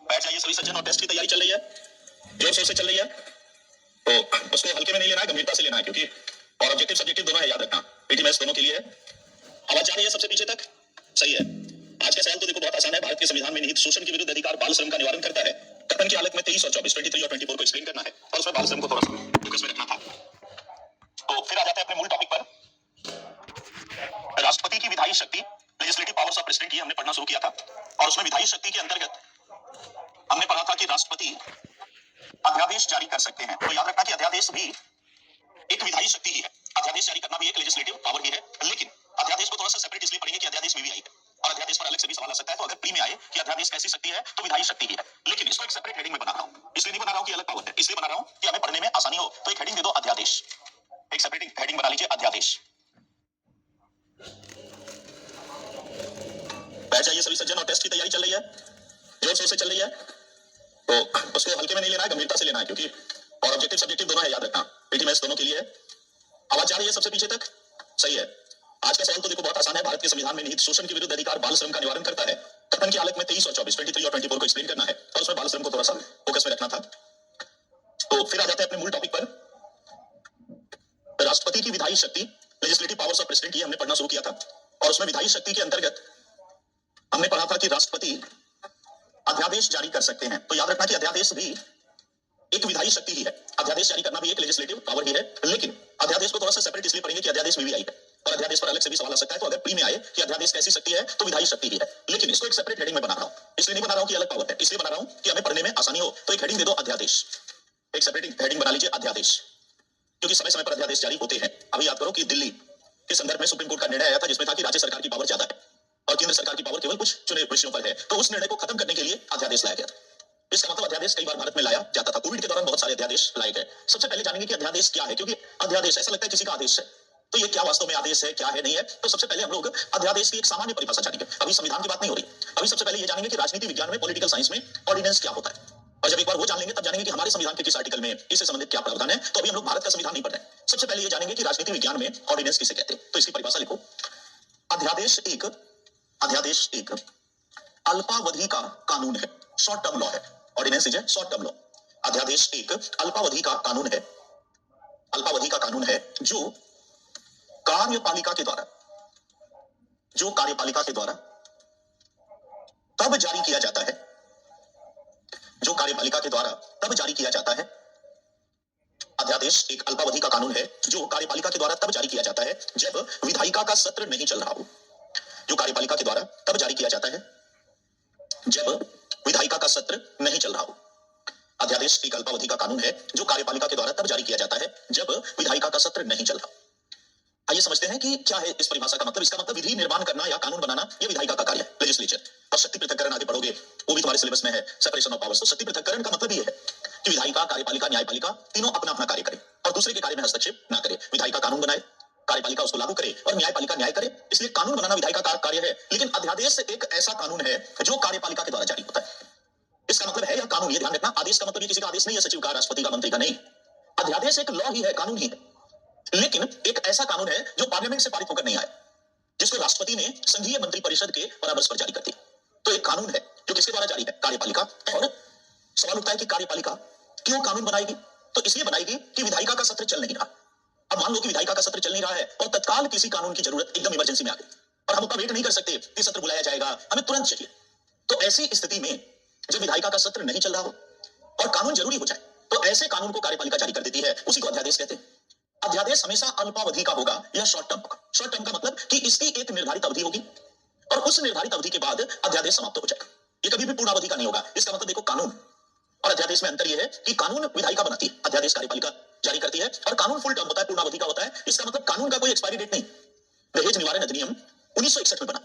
बैठ जाइए सभी सज्जन, और टेस्ट की तैयारी चल रही है, जोर शोर से चल रही है, तो उसको हल्के में नहीं लेना है, गंभीरता से लेना है, क्योंकि और ऑब्जेक्टिव सब्जेक्टिव दोनों है, याद रखना। पीटी मैथ्स दोनों के लिए है। आवाज जा रही है सबसे पीछे तक? सही है। आज का सवाल तो देखो बहुत आसान है। भारत के संविधान में निहित शोषण के विरुद्ध अधिकार बाल श्रम का निवारण करता है। कथन की हालत में 23 और 24, 23 और 24 को एक्सप्लेन करना है, और उसमें बाल श्रम को थोड़ा सा फोकस में रखना था। तो फिर आ जाते हैं अपने मूल टॉपिक पर। राष्ट्रपति की विधायी शक्ति, लेजिस्लेटिव पावर्स ऑफ प्रेसिडेंट, ये हमने पढ़ना शुरू किया था, और उसमें विधायी शक्ति के अंतर्गत हमने पढ़ा था कि राष्ट्रपति अध्यादेश जारी कर सकते हैं। तो याद रखना कि अध्यादेश भी एक विधायी शक्ति ही है। अध्यादेश जारी करना भी एक लेजिस्लेटिव पावर ही है, लेकिन अध्यादेश को थोड़ा सा सेपरेट इसलिए पढ़ेंगे कि अध्यादेश वीवीआई है, और अध्यादेश पर अलग से भी सवाल आ सकता है। तो अगर प्री में आए कि अध्यादेश कैसी शक्ति है, तो विधायी शक्ति ही है, लेकिन इसको एक सेपरेट हेडिंग में बना रहा हूं। इसलिए नहीं बना रहा हूं कि अलग पावर है, इसलिए बना रहा हूं कि हमें पढ़ने में आसानी हो। तो एक हेडिंग दे दो अध्यादेश, एक सेपरेट हेडिंग बना लीजिए अध्यादेश। बैठ जाइए सभी सज्जन, और टेस्ट की तैयारी चल रही है, जोर शोर से चल रही है, तो उसको हल्के में नहीं लेना है, गंभीरता से लेना है, क्योंकि और ऑब्जेक्टिव सब्जेक्टिव दोनों है, याद रखना। पीटी मैथ्स दोनों के लिए है। आवाज जा रही है सबसे पीछे तक? सही है। आज का सवाल तो देखो बहुत आसान है। भारत के संविधान में निहित शोषण के विरुद्ध अधिकार बाल श्रम का निवारण करता है। कथन की हालत में 23 और 24, 23 और 24 को एक्सप्लेन करना है, और उसमें बाल श्रम को थोड़ा सा फोकस में रखना था। तो फिर आ जाते हैं अपने मूल टॉपिक पर। राष्ट्रपति की विधायी शक्ति, लेजिस्लेटिव पावर्स ऑफ प्रेसिडेंट, ये हमने पढ़ना शुरू किया था, और उसमें विधायी शक्ति के अंतर्गत हमने पढ़ा था कि राष्ट्रपति अध्यादेश जारी कर सकते हैं। तो याद रखना कि अध्यादेश भी एक विधायी शक्ति ही है। अध्यादेश जारी करना भी एक लेजिस्लेटिव पावर ही है, लेकिन अध्यादेश को थोड़ा सा सेपरेट इसलिए पढ़ेंगे कि अध्यादेश वीवीआई है, और अध्यादेश पर अलग से भी सवाल आ सकता है। तो अगर प्री में आए कि अध्यादेश कैसी शक्ति है, तो विधायी शक्ति ही है, लेकिन इसको एक सेपरेट हेडिंग में बना रहा हूं। इसलिए नहीं बना रहा हूं कि अलग पावर है, इसलिए बना रहा हूं कि हमें पढ़ने में आसानी हो। तो एक हेडिंग दे दो अध्यादेश, एक सेपरेट हेडिंग बना लीजिए अध्यादेश, क्योंकि समय समय पर अध्यादेश जारी होते हैं। अभी याद करो कि दिल्ली के संदर्भ में सुप्रीम कोर्ट का निर्णय आया था, जिसमें था कि राज्य सरकार की पावर ज्यादा है और केंद्र सरकार की पावर केवल कुछ चुने विषयों पर है। तो उस निर्णय को खत्म करने के लिए अध्यादेश लाया गया था। इसका मतलब अध्यादेश कई बार भारत में लाया जाता था। कोविड के दौरान बहुत सारे अध्यादेश लाए गए। सबसे पहले जानेंगे कि अध्यादेश क्या है, क्योंकि अध्यादेश ऐसा लगता है किसी का आदेश है, तो ये क्या वास्तव में आदेश है, क्या है, नहीं है। तो सबसे पहले हम लोग अध्यादेश की एक सामान्य परिभाषा जानेंगे। अभी संविधान की बात नहीं हो रही, अभी सबसे पहले ये जानेंगे कि राजनीति विज्ञान में, पॉलिटिकल साइंस में ऑर्डिनेंस क्या होता है। और जब एक बार वो जान लेंगे, तब जानेंगे कि हमारे संविधान के किस आर्टिकल में इससे संबंधित क्या प्रावधान है। तो अभी हम लोग भारत का संविधान नहीं पढ़ रहे हैं। सबसे पहले ये जानेंगे कि राजनीति विज्ञान में ऑर्डिनेंस किसे कहते हैं। तो इसकी परिभाषा लिखो। अध्यादेश एक अल्पावधि का कानून है, शॉर्ट टर्म लॉ है। Ordinance is a short term law. अध्यादेश एक अल्पावधि का कानून है, अल्पावधि का कानून है जो कार्यपालिका के द्वारा तब जारी किया जाता है, जो कार्यपालिका के द्वारा तब जारी किया जाता है। अध्यादेश एक अल्पावधि का कानून है जो कार्यपालिका के द्वारा तब जारी किया जाता है जब विधायिका का सत्र नहीं चल रहा हो। जो कार्यपालिका के द्वारा तब जारी किया जाता है जब विधायिका का सत्र नहीं चल रहा हो। अध्यादेश एक अल्पावधि का कानून है जो कार्यपालिका के द्वारा तब जारी किया जाता है जब विधायिका का सत्र नहीं चल रहा। आइए समझते हैं कि क्या है इस परिभाषा का मतलब। इसका मतलब विधि निर्माण करना या कानून बनाना, यह विधायिका का कार्य है, लेजिस्लेचर। और शक्ति पृथक्करण आगे पढ़ोगे, वो भी तुम्हारे सिलेबस में है, सेपरेशन ऑफ पावर्स। तो शक्ति पृथक्करण का मतलब ये है कि विधायिका, कार्यपालिका, न्यायपालिका तीनों अपना अपना कार्य करे और दूसरे के कार्य में हस्तक्षेप ना करे। विधायिका कानून बनाए, कार्यपालिका उसको लागू करे, और न्यायपालिका न्याय करे। इसलिए कानून बनाना विधायिका का कार्य है, लेकिन अध्यादेश एक ऐसा कानून है जो कार्यपालिका के द्वारा जारी होता है। इसका मतलब है यह कानून, ये ध्यान रखना, आदेश का मतलब ये किसी का आदेश नहीं है, सचिव का, राष्ट्रपति का, मंत्री का नहीं। अध्यादेश एक लॉ ही है, कानून ही है, लेकिन एक ऐसा कानून है जो पार्लियामेंट से पारित होकर नहीं आया, जिसको राष्ट्रपति ने संघीय मंत्री परिषद के परामर्श पर जारी कर दिया। तो एक कानून है जो किसके द्वारा जारी है, कार्यपालिका। और सवाल उठता है कि कार्यपालिका क्यों कानून बनाएगी? तो इसलिए बनाएगी कि विधायिका का सत्र चल नहीं रहा। अब मान लो कि विधायिका का सत्र चल नहीं रहा है और तत्काल किसी कानून की जरूरत एकदम इमरजेंसी में आ गई, और हम उतना वेट नहीं कर सकते कि सत्र बुलाया जाएगा, हमें तुरंत चाहिए। तो ऐसी स्थिति में जब विधायिका का सत्र नहीं चल रहा हो और कानून जरूरी हो जाए, तो ऐसे कानून को कार्यपालिका जारी कर देती है, उसी को अध्यादेश कहते हैं। अध्यादेश हमेशा अल्पावधि का होगा या शॉर्ट टर्म होगा। शॉर्ट टर्म का मतलब कि इसकी एक निर्धारित अवधि होगी और उस निर्धारित अवधि के बाद अध्यादेश समाप्त हो जाएगा। ये कभी भी पूर्ण अवधि का नहीं होगा। इसका मतलब देखो, कानून और अध्यादेश में अंतर यह है कि कानून विधायिका बनाती है, अध्यादेश कार्यपालिका जारी करती है, और कानून फुल टर्म होता है, पूर्ण अवधि का होता है। इसका मतलब कानून का कोई एक्सपायरी डेट नहीं। दहेज निवारण अधिनियम 1961 में बना,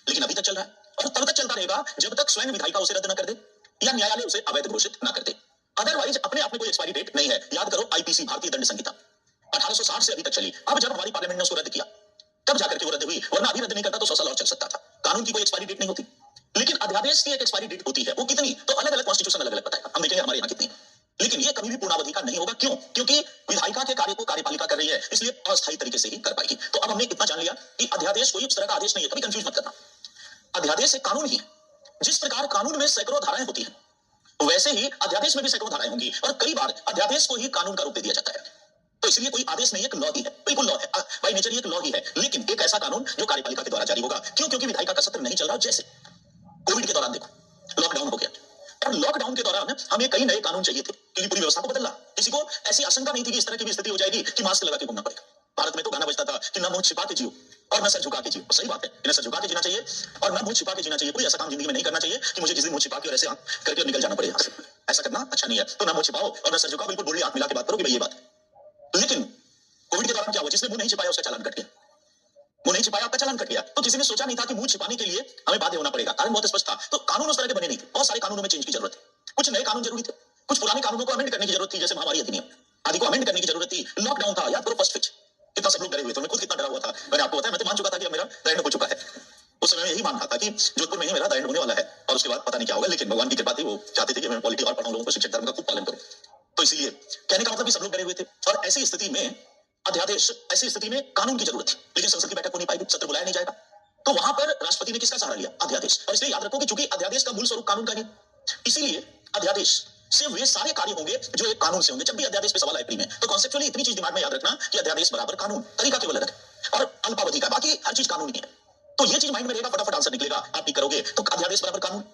लेकिन अभी तक चल रहा है, और तब तक चलता रहेगा जब तक स्वयं विधायिका उसे रद्द न कर दे या न्यायालय उसे अवैध घोषित न कर दे। अदरवाइज अपने आप में कोई एक्सपायरी डेट नहीं है। याद करो आईपीसी, भारतीय दंड संहिता 1860 से अभी तक चली। अब जब हमारी पार्लियामेंट ने उसको रद्द किया, तब जाकर के वो रद्द हुई, वरना अभी रद्द नहीं करता तो 100 साल और चल सकता था। कानून की कोई एक्सपायरी डेट नहीं होती। लेकिन अध्यादेश की एक एक्सपायरी डेट होती है, वो कितनी, तो अलग अलग कॉन्स्टिट्यूशन अलग अलग बताएगा, हम देखेंगे हमारे यहाँ कितनी। लेकिन ये कभी भी पूर्णावधि का नहीं होगा, क्यों? क्योंकि विधायिका के कार्य को कार्यपालिका कर रही है, इसलिए अस्थायी तरीके से ही कर पाएगी। तो अब हमने इतना जान लिया कि अध्यादेश कोई उस तरह का आदेश नहीं है, कभी कंफ्यूज मत करना। अध्यादेश एक कानून ही है। जिस प्रकार कानून में सैकड़ों धाराएं होती हैं, वैसे ही अध्यादेश में भी सैकड़ों धाराएं होंगी, और कई बार अध्यादेश को ही कानून का रूप दे दिया जाता है। तो इसलिए कोई आदेश नहीं है, एक लॉ ही है, बिल्कुल लॉ है, बाय नेचर ये एक लॉ ही है, लेकिन एक ऐसा कानून जो कार्यपालिका के द्वारा जारी होगा। क्यों? क्योंकि विधायिका का सत्र नहीं चल रहा। जैसे कोविड के दौरान देखो, लॉकडाउन हो गया, और लॉकडाउन के दौरान हमें कई नए कानून चाहिए थे, क्योंकि पूरी व्यवस्था को बदलना। किसी को ऐसी आशंका नहीं थी कि इस तरह की भी स्थिति हो जाएगी कि मास्क लगा के घूमना पड़ेगा। भारत में तो गाना बजता था कि ना मुंह छिपा के जियो और ना सर झुका के जियो। सही बात है, इन्हें सर झुका के जीना चाहिए और ना मुंह छिपा के जीना चाहिए। कोई ऐसा काम जिंदगी में नहीं करना चाहिए कि मुझे किसी दिन मुंह छिपा के और ऐसे करके और निकल जाना पड़े यहाँ से। ऐसा करना अच्छा नहीं है। तो ना मुंह छिपाओ और ना सर झुकाओ, बिल्कुल बोलिए, आंख मिला के बात करो कि भाई ये बात है। लेकिन कोविड के दौरान क्या हुआ? जिसने मुंह नहीं छिपाया उसका चालान कट गया। मुंह नहीं छिपाया, आपका चालान कट गया। तो किसी ने सोचा नहीं था कि मुंह छिपाने के लिए हमें बाध्य होना पड़ेगा। कारण बहुत स्पष्ट था। तो कानून उस तरह के बने नहीं थे। बहुत सारे कानूनों में चेंज की जरूरत है। कुछ नए कानून जरूरी थे, कुछ पुराने कानूनों को अमेंड करने की जरूरत थी, जैसे महामारी अधिनियम आदि को अमेंड करने की जरूरत थी। लॉकडाउन था, याद करो, फर्स्ट फिच कितना सब लोग डरे हुए थे। मैं खुद कितना डरा हुआ था। मैंने आपको बताया, मैं तो मान चुका था कि अब मेरा दैंड हो चुका है। उस समय में यही मान रहा था कि जोधपुर में ही मेरा दैंड होने वाला है और उसके बाद पता नहीं क्या होगा। लेकिन भगवान की कृपा थी, वो चाहते थे कि मैं पॉलिटी और पढ़ाऊं, लोगों को शिक्षक धर्म का खूब पालन करूं। तो इसीलिए कहने का मतलब कि सब लोग डरे हुए थे, और ऐसी स्थिति में अध्यादेश, ऐसी स्थिति में कानून की जरूरत थी। लेकिन संसद की बैठक हो नहीं पाएगी, सत्र बुलाया नहीं जाएगा। तो वहां पर राष्ट्रपति ने किसका सहारा लिया? अध्यादेश। और इसलिए याद रखो कि चूंकि अध्यादेश का मूल स्वरूप कानून का है, इसीलिए अध्यादेश से वे सारे कार्य होंगे जो एक कानून से होंगे। जब भी अध्यादेश पे सवाल आए प्री में, तो कॉन्सेप्चुअली इतनी चीज दिमाग में याद रखना कि अध्यादेश बराबर कानून, तरीका केवल अलग है और अल्पावधि का, बाकी हर चीज कानून ही है। तो ये चीज माइंड में रहेगा, फटाफट आंसर निकलेगा। आप भी करोगे तो अध्यादेश बराबर कानून,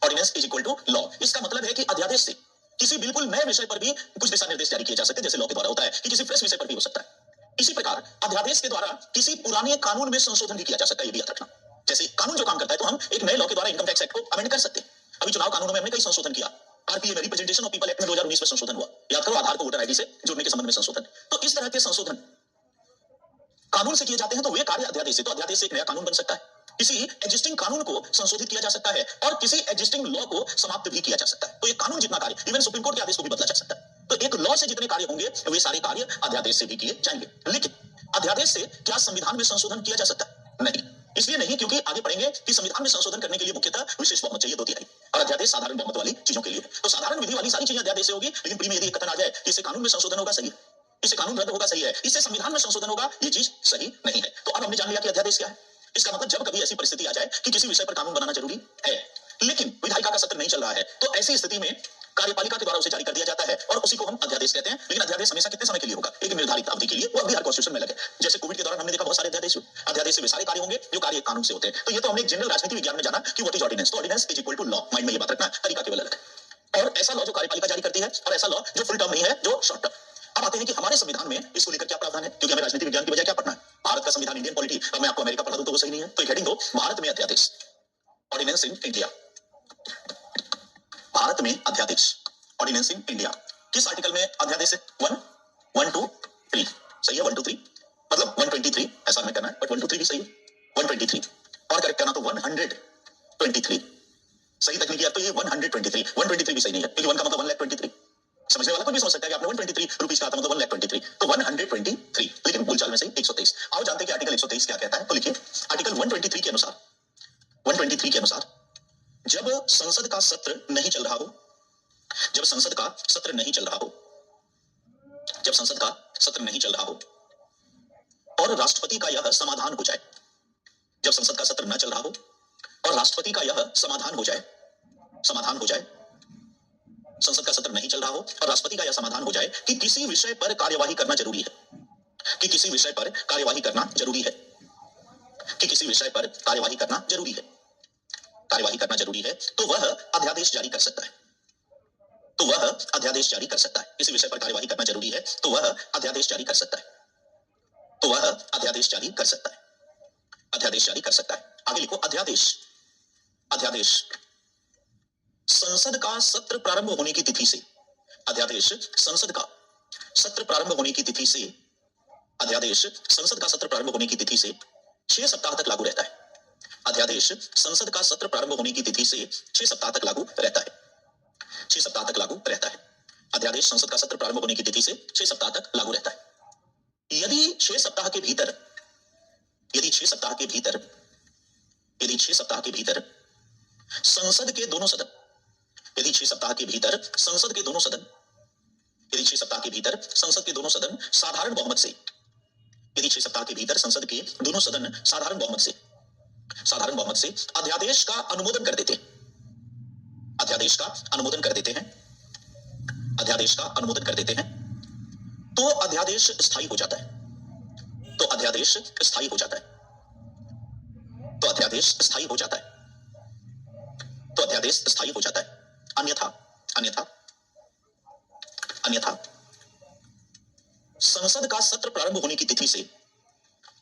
ordinance is equal to law. इसका मतलब है कि अध्यादेश से किसी बिल्कुल नए विषय पर भी कुछ दिशा निर्देश जारी किए जा सकते हैं, जैसे लॉ के द्वारा होता है, कि किसी फ्रेश विषय पर भी हो सकता है। इसी प्रकार अध्यादेश के द्वारा किसी पुराने कानून में संशोधन भी किया जा सकता है, ये भी याद रखना। जैसे कानून जो काम करता है, तो हम एक नए लॉ के द्वारा इनकम टैक्स एक्ट को अमेंड कर सकते हैं। अभी चुनाव कानूनों में हमने कई संशोधन किया। आरपीए में, रिप्रेजेंटेशन ऑफ पीपल एक्ट में 2019 में संशोधन हुआ, याद करो, आधार को वोटर आईडी से जोड़ने के संबंध में संशोधन। तो इस तरह के संशोधन कानून से किए जाते हैं, तो वे कार्य अध्यादेश से, तो अध्यादेश से एक नया कानून बन सकता है। किसी एग्जिस्टिंग कानून को संशोधित किया जा सकता है और किसी एग्जिस्टिंग लॉ को समाप्त भी किया जा सकता है। तो एक कानून जितना कार्य, इवन सुप्रीम कोर्ट के आदेश को भी बदला जा सकता है। तो एक लॉ से जितने कार्य होंगे, वे सारे कार्य अध्यादेश से भी किए जाएंगे। लेकिन अध्यादेश से क्या संविधान में संशोधन किया जा सकता है? नहीं। इसलिए नहीं, क्योंकि आगे पढ़ेंगे कि संविधान में संशोधन करने के लिए मुख्यतः विशेष बहुमत चाहिए, 2/3, और अध्यादेश साधारण बहुमत वाली चीजों के लिए। तो साधारण विधि वाली सारी चीजें अध्यादेश से होगी। लेकिन प्री में यदि एक कथन आ जाए कि इससे कानून में संशोधन होगा, सही है, इससे कानून रद्द होगा, सही है, इससे संविधान में संशोधन होगा, ये चीज सही नहीं है। तो अब हमने जान लिया कि अध्यादेश क्या है। इसका मतलब जब कभी ऐसी परिस्थिति आ जाए कि किसी विषय पर कानून बनाना जरूरी है, लेकिन विधायिका का सत्र नहीं चल रहा है, तो ऐसी स्थिति में कार्यपालिका के द्वारा उसे जारी कर दिया जाता है, और उसी को हम अध्यादेश कहते हैं। लेकिन अध्यादेश हमेशा कितने समय के लिए होगा? एक निर्धारित अवधि के लिए। वो अवधि हर कॉन्स्टिट्यूशन में लगे। जैसे कोविड के दौरान हमने देखा बहुत सारे अध्यादेश हुए। अध्यादेश से वे सारे कार्य होंगे जो कार्य कानून से होते हैं। तो ये तो हमने एक जनरल राजनीति विज्ञान में जाना कि व्हाट इज ऑर्डिनेंस। तो ordinance is equal to law. Mind में ये बात रखना, तरीका केवल अलग है। और ऐसा लॉ जो कार्यपालिका जारी करती है, और ऐसा लॉ जो फुल टर्म नहीं है, जो शॉर्ट टर्म। अब आते हैं कि हमारे संविधान में इसको लेकर क्या प्रावधान है, क्योंकि हमें राजनीति विज्ञान की वजह क्या पढ़ना है? भारत का संविधान, इंडियन पॉलिटी। अब मैं आपको अमेरिका पढ़ा दूं तो वो सही नहीं है। तो एक हेडिंग दो, भारत में अध्यादेश, ऑर्डिनेंस इन इंडिया। भारत में अध्यादेश, ऑर्डिनेंस इन इंडिया। किस आर्टिकल में अध्यादेश है? 1, 1, 2, 3। सही है, 1, 2, 3, मतलब 123 ऐसा हमें करना है, बट 1, 2, 3 भी सही है। 123 और करेक्ट करना तो 123 सही तकनीकी है। तो ये 123 भी सही नहीं है, क्योंकि 1 का मतलब 1,23,000। समझने वाला कोई भी समझ सकता है कि आपने 123 रुपीज कहा था, मतलब 1,23,000, तो 123, लेकिन बोलचाल में सही 123। आओ जानते हैं कि आर्टिकल 123 क्या कहता है। तो लिखिए, आर्टिकल 123 के अनुसार, 123 के अनुसार, जब संसद का सत्र नहीं चल रहा हो, जब संसद का सत्र नहीं चल रहा हो, जब संसद का सत्र नहीं चल रहा हो और राष्ट्रपति का यह समाधान हो जाए, जब संसद का सत्र न चल रहा हो और राष्ट्रपति का यह समाधान हो जाए, समाधान हो जाए, संसद का सत्र नहीं चल रहा हो और राष्ट्रपति का यह समाधान हो जाए कि किसी विषय पर कार्यवाही करना जरूरी है, कि किसी विषय पर कार्यवाही करना जरूरी है, कि किसी विषय पर कार्यवाही करना जरूरी है, कार्यवाही करना जरूरी है, तो वह अध्यादेश जारी कर सकता है, तो वह अध्यादेश जारी कर सकता है। किसी विषय पर कार्यवाही करना जरूरी है तो वह अध्यादेश जारी कर सकता है, तो वह अध्यादेश जारी कर सकता है, अध्यादेश जारी कर सकता है। आगे लिखो, अध्यादेश, अध्यादेश संसद का सत्र प्रारंभ होने की तिथि से, अध्यादेश संसद का सत्र प्रारंभ होने की तिथि से, अध्यादेश संसद का सत्र प्रारंभ होने की तिथि से 6 सप्ताह तक लागू रहता है। अध्यादेश संसद का सत्र प्रारंभ होने की तिथि से 6 सप्ताह तक लागू रहता है, 6 सप्ताह तक लागू रहता है। अध्यादेश संसद का सत्र प्रारंभ होने की तिथि से 6 सप्ताह तक लागू रहता है। यदि 6 सप्ताह के भीतर, यदि 6 सप्ताह के भीतर, यदि 6 सप्ताह के भीतर संसद के दोनों सदन यदि 6 सप्ताह के भीतर संसद के दोनों सदन यदि 6 सप्ताह के भीतर संसद के दोनों सदन साधारण बहुमत से यदि 6 सप्ताह के भीतर संसद के दोनों सदन साधारण बहुमत से अध्यादेश का अनुमोदन कर देते हैं अध्यादेश का अनुमोदन कर देते हैं अध्यादेश का अनुमोदन कर देते हैं तो अध्यादेश स्थायी हो जाता है तो अध्यादेश स्थायी हो जाता है तो अध्यादेश स्थायी हो जाता है तो अध्यादेश स्थायी हो जाता है अन्यथा अन्यथा अन्यथा संसद का सत्र प्रारंभ होने की तिथि से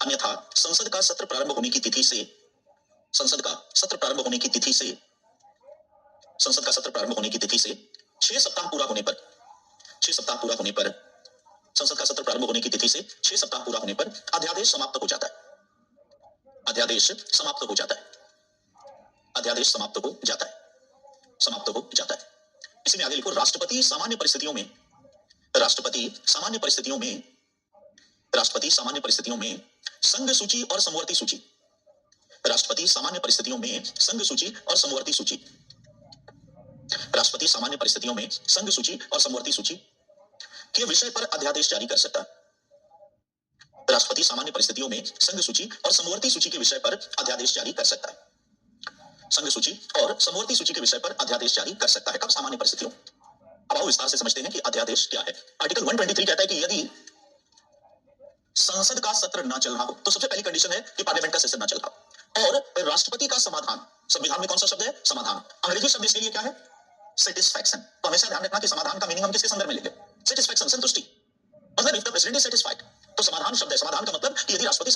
अन्यथा संसद का सत्र प्रारंभ होने की तिथि से संसद का सत्र प्रारंभ होने की तिथि से संसद का सत्र प्रारंभ होने की तिथि से 6 सप्ताह पूरा होने पर 6 सप्ताह पूरा होने पर संसद का सत्र प्रारंभ होने की तिथि से 6 सप्ताह पूरा होने पर अध्यादेश समाप्त हो जाता है अध्यादेश समाप्त हो जाता है अध्यादेश समाप्त हो जाता है समाप्त हो जाता है इसमें आगे लिखो राष्ट्रपति सामान्य परिस्थितियों में राष्ट्रपति सामान्य परिस्थितियों में राष्ट्रपति सामान्य परिस्थितियों में संघ सूची और समवर्ती सूची राष्ट्रपति सामान्य परिस्थितियों में संघ सूची और समवर्ती सूची राष्ट्रपति सामान्य परिस्थितियों में संघ सूची और समवर्ती सूची के विषय पर अध्यादेश जारी कर सकता है राष्ट्रपति सामान्य परिस्थितियों में संघ सूची और समवर्ती सूची के विषय पर अध्यादेश जारी कर सकता है संघ सूची और समवर्ती सूची के विषय पर अध्यादेश जारी कर सकता है कब सामान्य परिस्थितियों अब आओ विस्तार से समझते हैं कि अध्यादेश क्या है आर्टिकल 123 कहता है कि यदि संसद का सत्र ना चल रहा हो तो सबसे पहली कंडीशन है कि पार्लियामेंट का सेशन ना चल रहा हो और राष्ट्रपति का समाधान संविधान में कौन सा शब्द है समाधान अंग्रेजी शब्द इसके लिए क्या है सेटिस्फैक्शन तो हमेशा ध्यान रखना कि समाधान का मीनिंग हम किसके संदर्भ में लेंगे सेटिस्फैक्शन संतुष्टि मतलब if the president is satisfied तो समाधान शब्द है समाधान का मतलब कि यदि राष्ट्रपति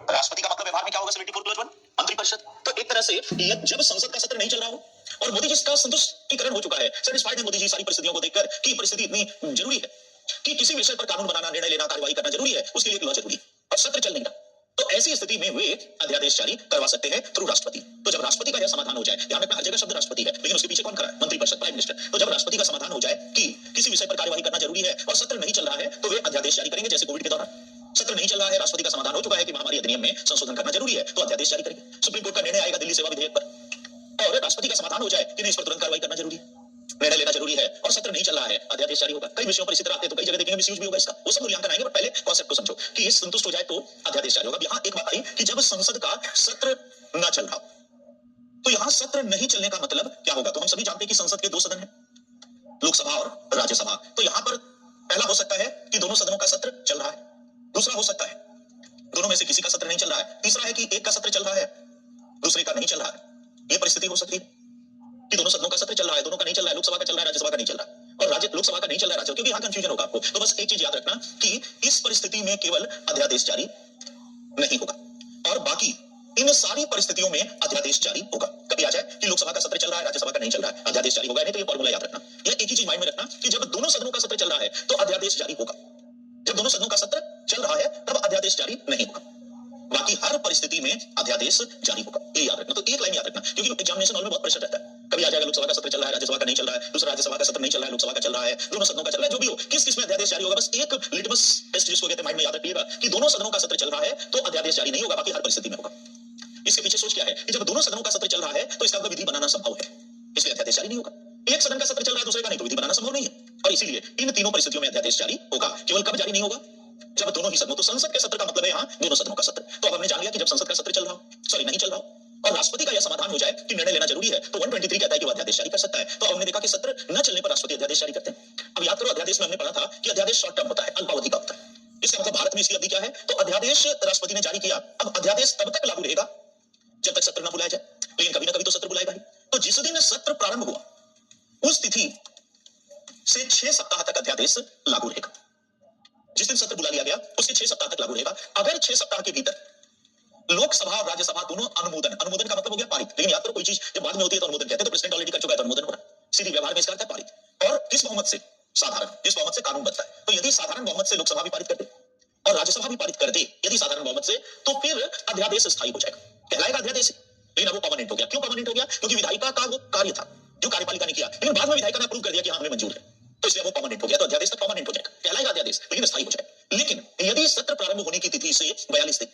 राष्ट्रपति का मतलब व्यवहार में क्या होगा 74+1 मंत्रिपरिषद तो एक तरह से जब संसद का सत्र नहीं चल रहा हो और मोदी जी का संतुष्टिकरण हो चुका है सेटिस्फाइड है मोदी जी सारी परिस्थितियों को देखकर कि परिस्थिति इतनी जरूरी है कि किसी विषय पर कानून बनाना निर्णय लेना कार्रवाई करना जरूरी है उसके लिए एक लॉ जरूरी है और सत्र चल नहीं रहा तो ऐसी स्थिति में वे अध्यादेश जारी करवा सकते हैं थ्रू राष्ट्रपति तो जब राष्ट्रपति का यह समाधान हो जाए ध्यान रखना हर जगह शब्द राष्ट्रपति है लेकिन उसके पीछे कौन खड़ा है मंत्रिपरिषद प्राइम मिनिस्टर तो जब राष्ट्रपति का समाधान हो जाए कि किसी विषय पर कार्यवाही करना जरूरी है और सत्र नहीं चल रहा है तो वे अध्यादेश जारी करेंगे जैसे कोविड के दौरान सत्र नहीं चल रहा है राष्ट्रपति का समाधान हो चुका है कि महामारी अधिनियम में संशोधन करना जरूरी है तो अध्यादेश जारी करेंगे सुप्रीम कोर्ट का निर्णय आएगा दिल्ली सेवा विधेयक पर और राष्ट्रपति का समाधान हो जाए कि नहीं इस पर तुरंत कार्रवाई करना जरूरी है निर्णय लेना जरूरी है और सत्र नहीं चल रहा है अध्यादेश जारी होगा कई विषयों पर इसी तरह आते हैं तो कई जगह देखेंगे मिसयूज भी होगा इसका वो सब मूल्यांकन आएंगे पर पहले कॉन्सेप्ट को समझो कि ये संतुष्ट हो जाए तो अध्यादेश जारी होगा यहाँ एक बात आई कि जब संसद का सत्र न चल रहा तो यहाँ सत्र नहीं चलने का मतलब क्या होगा तो हम सभी जानते हैं कि संसद के 2 सदन है लोकसभा और राज्यसभा तो यहाँ पर पहला हो सकता है कि दोनों सदनों का सत्र चल रहा है दूसरा हो सकता है दोनों में से किसी का सत्र नहीं चल रहा है तीसरा है कि एक का सत्र चल रहा है दूसरे का नहीं चल रहा है ये परिस्थिति हो सकती है कि दोनों सदनों का सत्र चल रहा है दोनों का नहीं चल रहा है लोकसभा का चल रहा है राज्यसभा का नहीं चल रहा है और राज्य लोकसभा का नहीं चल रहा है राज्य क्योंकि यहाँ कंफ्यूजन होगा आपको तो बस एक चीज याद रखना कि इस परिस्थिति में केवल अध्यादेश जारी नहीं होगा और बाकी इन सारी परिस्थितियों में अध्यादेश जारी होगा कभी आ जाए कि लोकसभा का सत्र चल रहा है राज्यसभा का नहीं चल रहा है अध्यादेश जारी होगा नहीं तो ये फॉर्मूला याद रखना यह एक ही चीज माइंड में रखना कि जब दोनों सदनों का सत्र चल रहा है तो अध्यादेश जारी होगा जब दोनों सदनों का सत्र चल रहा है तब अध्यादेश जारी नहीं होगा बाकी हर परिस्थिति में अध्यादेश जारी होगा ये याद रखना तो एक लाइन याद रखना क्योंकि एग्जामिनेशन हॉल में बहुत प्रेशर रहता है कभी आ जाएगा लोकसभा का सत्र चल रहा है राज्यसभा का नहीं चल रहा है दूसरा राज्यसभा का सत्र नहीं चल रहा है लोकसभा का चल रहा है दोनों सदनों का चल रहा है जो भी हो किस में अध्यादेश जारी होगा बस एक लिटमस टेस्ट जिसको कहते हैं माइंड में याद रखिएगा कि दोनों सदनों का सत्र चल रहा है तो अध्यादेश जारी नहीं होगा बाकी हर परिस्थिति में होगा इसके पीछे सोच क्या है कि जब दोनों सदनों का सत्र चल रहा है तो इसका विधि बनाना संभव है इसलिए अध्यादेश जारी नहीं होगा एक सदन का सत्र चल रहा है दूसरे का नहीं तो विधि बनाना संभव नहीं है और इसीलिए इन तीनों परिस्थितियों में अध्यादेश जारी होगा केवल कब जारी नहीं होगा जब दोनों ही सदनों तो संसद के सत्र का मतलब है यहाँ दोनों सदनों का सत्र तो अब हमने जान लिया कि जब संसद का सत्र चल रहा हो सॉरी नहीं चल रहा हो और राष्ट्रपति का यह समाधान हो जाए कि निर्णय लेना जरूरी है तो 123 कहता है कि वो अध्यादेश जारी कर सकता है तो हमने देखा कि सत्र न चलने पर राष्ट्रपति अध्यादेश जारी करते हैं अब याद करो अध्यादेश में हमने पढ़ा था कि अध्यादेश शॉर्ट टर्म होता है अल्पावधि का होता है इसका मतलब भारत में इसकी अवधि क्या है तो अध्यादेश राष्ट्रपति ने जारी किया अब अध्यादेश तब तक लागू रहेगा जब तक सत्र न बुलाया जाए लेकिन कभी ना कभी तो सत्र बुलाएगा ही तो जिस दिन सत्र प्रारंभ हुआ उस तिथि से 6 सप्ताह तक अध्यादेश लागू रहेगा जिस दिन सत्र बुला लिया गया उसके 6 सप्ताह तक लागू रहेगा अगर 6 सप्ताह के भीतर लोकसभा और राज्यसभा दोनों अनुमोदन का मतलब हो गया पारित लेकिन याद करो कोई चीज जब बाद में होती है तो अनुमोदन कहते हैं तो प्रेसिडेंट ऑलरेडी कर चुका है तो अनुमोदन हो रहा है सीधी व्यवहार में इसका अर्थ है पारित। और किस बहुमत से? साधारण, जिस बहुमत से कानून बनता है। तो यदि साधारण बहुमत से लोकसभा भी पारित कर दे और राज्यसभा भी पारित कर दे यदि साधारण बहुमत से, तो फिर अध्यादेश स्थायी हो जाएगा, कहलाएगा अध्यादेश। लेकिन अब वो परमानेंट हो गया। क्यों परमानेंट हो गया? क्योंकि विधायिका का वो कार्य था जो कार्यपालिका ने किया, लेकिन बाद में विधायिका ने अप्रूव कर दिया कि हाँ हमें मंजूर है, तो इसलिए वो परमानेंट हो गया। तो अध्यादेश तक परमानेंट हो जाएगा, कहलाएगा अध्यादेश, लेकिन स्थायी हो जाएगा। लेकिन यदि सत्र प्रारंभ होने की तिथि से 42 दिन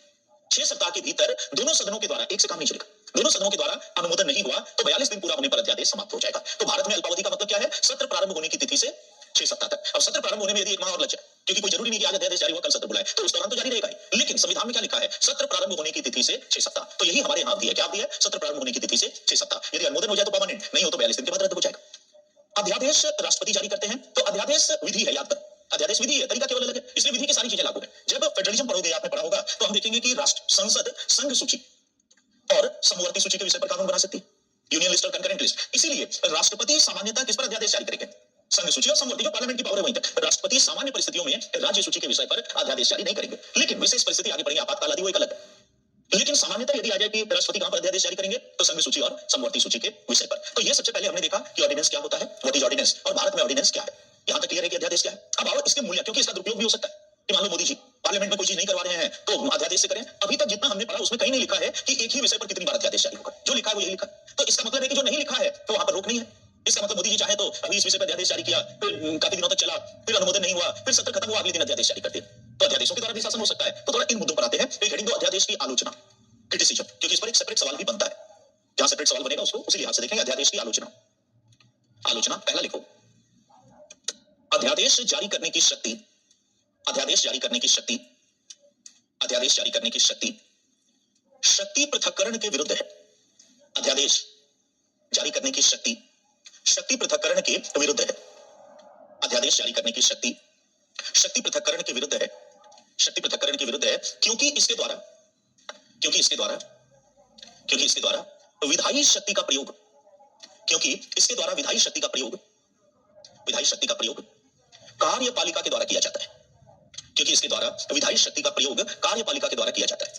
6 सप्ताह के भीतर दोनों सदनों के द्वारा, एक से काम नहीं चलेगा, दोनों सदनों के द्वारा अनुमोदन नहीं हुआ तो 42 दिन पूरा होने पर अध्यादेश समाप्त हो जाएगा। तो भारत में अल्पावधि का मतलब क्या है? सत्र प्रारंभ होने की तिथि से 6 सप्ताह तक। अब सत्र प्रारंभ होने में यदि 1 माह और लग जाए, क्योंकि कोई जरूरी नहीं कि आज अध्यादेश जारी हुआ कल सत्र बुलाए, तो उस दौरान तो जारी रहेगा ही। लेकिन संविधान में क्या लिखा है? सत्र प्रारंभ होने की तिथि से 6 सप्ताह। तो यही हमारे यहां भी है। क्या भी है? सत्र प्रारंभ होने की तिथि से 6 सप्ताह। यदि अनुमोदन हो जाए तो परमानेंट, नहीं हो तो 42 दिन के बाद रद्द हो जाएगा। अध्यादेश राष्ट्रपति जारी करते हैं, तो अध्यादेश विधि है, याद कर, अध्यादेश विधि है, तरीका केवल अलग है, इसलिए विधि की सारी चीजें लागू है। जब फेडरलिज्म पढ़ोगे, आपने पढ़ा होगा, तो हम देखेंगे कि राष्ट्र संसद संघ सूची और समवर्ती सूची के विषय पर कानून बना सकती है, यूनियन लिस्ट और कंकरेंट लिस्ट। इसीलिए राष्ट्रपति सामान्यतः किस पर अध्यादेश जारी करेंगे? संघ सूची और समवर्ती, जो पार्लियामेंट की पावर है वहीं तक। राष्ट्रपति सामान्य परिस्थितियों में राज्य सूची के विषय पर अध्यादेश जारी नहीं करेंगे, लेकिन विशेष परिस्थिति आगे बढ़ेंगे, आपातकाल आदि वो एक अलग है। लेकिन सामान्यतः यदि आ जाए कि राष्ट्रपति कहां पर अध्यादेश जारी करेंगे, तो संघ सूची और समवर्ती सूची के विषय पर। तो ये सबसे पहले हमने देखा कि ऑर्डिनेंस क्या होता है, व्हाट इज ऑर्डिनेंस, और भारत में ऑर्डिनेंस क्या है। यहां तक क्लियर है कि अध्यादेश क्या है। अब आओ इसके मूल्य, क्योंकि इसका दुरुपयोग भी हो सकता है कि मान लो मोदी जी पार्लियामेंट में कोई चीज नहीं करवा रहे हैं तो अध्यादेश से करें। अभी तक जितना हमने पढ़ा उसमें कहीं नहीं लिखा है कि एक ही विषय पर कितनी बार अध्यादेश जारी होगा, जो लिखा है वो यही लिखा है। तो इसका मतलब है कि जो नहीं लिखा है तो वहां पर रोक नहीं है। इसका मतलब मोदी जी चाहे तो अभी इस विषय पर अध्यादेश जारी किया, फिर काफी दिनों तक चला, फिर अनुमोदन नहीं हुआ, फिर सत्र खत्म हुआ, अगले दिन अध्यादेश जारी कर दिया। तो अध्यादेशों के द्वारा भी शासन हो सकता है। तो थोड़ा इन मुद्दों पर आते हैं। एक हेडिंग दो, अध्यादेश की आलोचना, क्रिटिसिज्म, क्योंकि इस पर एक सेपरेट सवाल भी बनता है। जहां सेपरेट सवाल बनेगा उसको उसी लिहाज से देखेंगे। अध्यादेश की आलोचना। आलोचना पहला लिखो, अध्यादेश जारी करने की शक्ति, अध्यादेश जारी करने की शक्ति, अध्यादेश जारी करने की शक्ति शक्ति पृथक्करण के विरुद्ध है। अध्यादेश जारी करने की शक्ति शक्ति पृथक्करण के विरुद्ध है। अध्यादेश जारी करने की शक्ति शक्ति पृथक्करण के विरुद्ध है। शक्ति पृथक्करण के विरुद्ध है क्योंकि इसके द्वारा विधायी शक्ति का प्रयोग, क्योंकि इसके द्वारा विधायी शक्ति का प्रयोग कार्यपालिका के द्वारा किया जाता है। क्योंकि इसके द्वारा विधायी शक्ति का प्रयोग कार्यपालिका के द्वारा किया जाता है।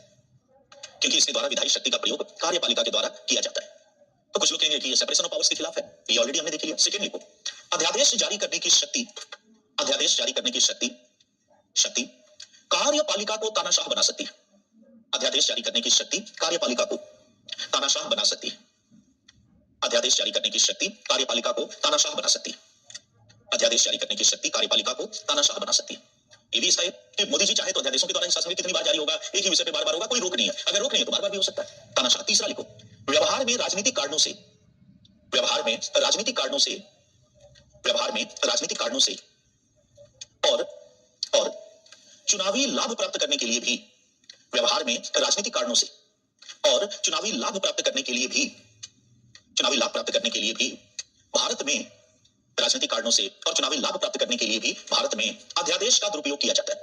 क्योंकि इसके द्वारा विधायी शक्ति का प्रयोग कार्यपालिका के द्वारा किया जाता है। तो कुछ लोग कहेंगे कि ये सेपरेशन ऑफ पावर्स के खिलाफ है, ये ऑलरेडी हमने देख लिया। सेकंड लिखो, अध्यादेश जारी करने की शक्ति, अध्यादेश जारी करने की शक्ति कार्यपालिका को तानाशाह बना सकती है। अध्यादेश जारी करने की शक्ति कार्यपालिका को तानाशाह बना सकती है। अध्यादेश जारी करने की शक्ति कार्यपालिका को तानाशाह बना सकती है। अध्यादेश जारी करने की शक्ति कार्यपालिका को तानाशाह बना सकती है। ये भी इसका है कि मोदी जी चाहे तो अध्यादेशों के द्वारा शासन में कितनी बार जारी होगा, एक ही विषय पे बार-बार होगा, कोई रोक नहीं है। अगर रोक नहीं है तो बार-बार भी हो सकता है तानाशाह। तीसरा लिखो, व्यवहार में राजनीतिक कारणों से और चुनावी लाभ प्राप्त करने के लिए भी, व्यवहार में राजनीतिक कारणों से और चुनावी लाभ प्राप्त करने के लिए भी भारत में राजनीतिक कारणों से और चुनावी लाभ प्राप्त करने के लिए भी भारत में अध्यादेश का दुरुपयोग किया जाता है।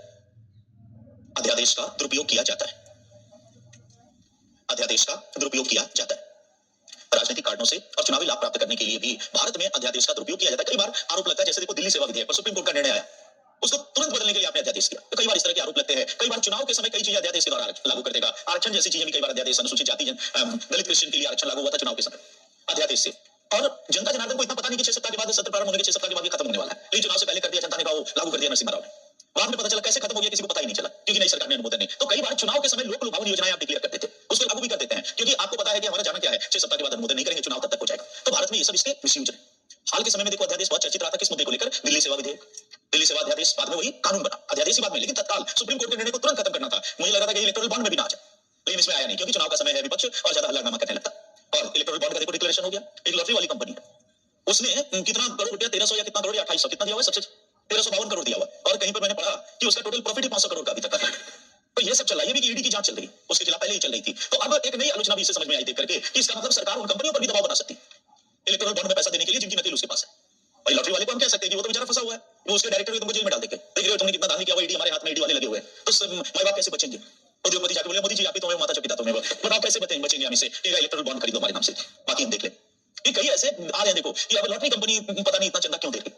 अध्यादेश का दुरुपयोग किया जाता है। अध्यादेश का दुरुपयोग किया जाता है। राजनीतिक कारणों से और चुनावी लाभ प्राप्त करने के लिए भी भारत में अध्यादेश का दुरुपयोग किया जाता है। कई बार आरोप लगता है, जैसे देखो दिल्ली सेवा विधेयक पर सुप्रीम कोर्ट का निर्णय आया, उसको तुरंत बदलने के लिए आपने अध्यादेश किया। तो कई बार इस तरह के आरोप लगते हैं। कई बार चुनाव के समय कई चीजें अध्यादेश के द्वारा लागू कर देगा। आरक्षण जैसी चीजें भी कई बार अध्यादेश, अनुसूचित जाति दलित क्रिश्चियन के लिए आरक्षण लागू हुआ था चुनाव के समय अध्यादेश से। और जनता जनार्दन को इतना पता नहीं कि 6 सप्ताह के बाद सत्र प्रारंभ होने के 6 सप्ताह के बाद ये खत्म होने वाला है। लेकिन चुनाव से पहले कर दिया जनता ने, कहा लागू कर दिया नरसिम्हा राव ने। बाद में पता चला कैसे खत्म हो गया किसी को पता ही नहीं चला, क्योंकि नई सरकार ने अनुमोदन नहीं। तो कई बार चुनाव के समय लोक लुभावन योजनाएं आप डिक्लेयर करते थे, उसको लागू भी कर देते हैं, क्योंकि आपको पता है कि हमारा जाना क्या है, 6 सप्ताह के बाद अनुमोदन नहीं करेंगे, चुनाव तब तक हो जाएगा। तो भारत में ये सब इसके मिसयूज है। हाल के समय में देखो अध्यादेश बहुत चर्चित रहा था, किस मुद्दे को लेकर? दिल्ली सेवा विधेयक, दिल्ली सेवा अध्यादेश, बाद में वही कानून बना, अध्यादेश ही बाद में। लेकिन तत्काल सुप्रीम कोर्ट के निर्णय को तुरंत खत्म करना था। मुझे लग रहा था कि इलेक्टोरल बॉन्ड में भी ना आ जाए, लेकिन इसमें आया नहीं, क्योंकि चुनाव का समय है, विपक्ष और ज्यादा हल्लानामा करने लगता। और इलेक्टोरल बॉन्ड का देखो डिक्लेरेशन हो गया। एक लॉटरी वाली कंपनी है, उसने कितना करोड़ रुपया, 1300 या कितना करोड़ या 2800 कितना दिया हुआ, सबसे 1352 करोड़ दिया हुआ। और कहीं पर मैंने पढ़ा कि उसका टोटल प्रॉफिट ही 500 करोड़ का अभी तक था। तो ये सब चल रहा है, ये भी ईडी की जांच चल रही है, उसके खिलाफ पहले ही चल रही थी। तो अब एक नई आलोचना भी इससे समझ में आई देख करके कि इसका मतलब सरकार उन कंपनियों पर भी दबाव बना सकती है इलेक्टोरल बॉन्ड में पैसा देने के लिए, जिनकी नकल उसके पास है। भाई लॉटरी वाले को हम कह सकते हैं कि वो तो बेचारा फंसा हुआ है, वो उसके डायरेक्टर को तुमको जेल में डाल देंगे, देख रहे हो तुमने कितना दान किया हुआ, ईडी हमारे हाथ में ईडी वाले लगे हुए हैं, तो माई बाप कैसे बचेंगे? उद्योगपति जाके बोले मोदी जी आप ही तुम्हें माता पिता तुम्हें बताओ कैसे बचेंगे हम इससे? इलेक्टोरल बॉन्ड खरीदो हमारे नाम से, बाकी हम देख ले। ये कई ऐसे आ रहे हैं देखो कि अब लॉटरी कंपनी पता नहीं इतना चंदा क्यों दे रही।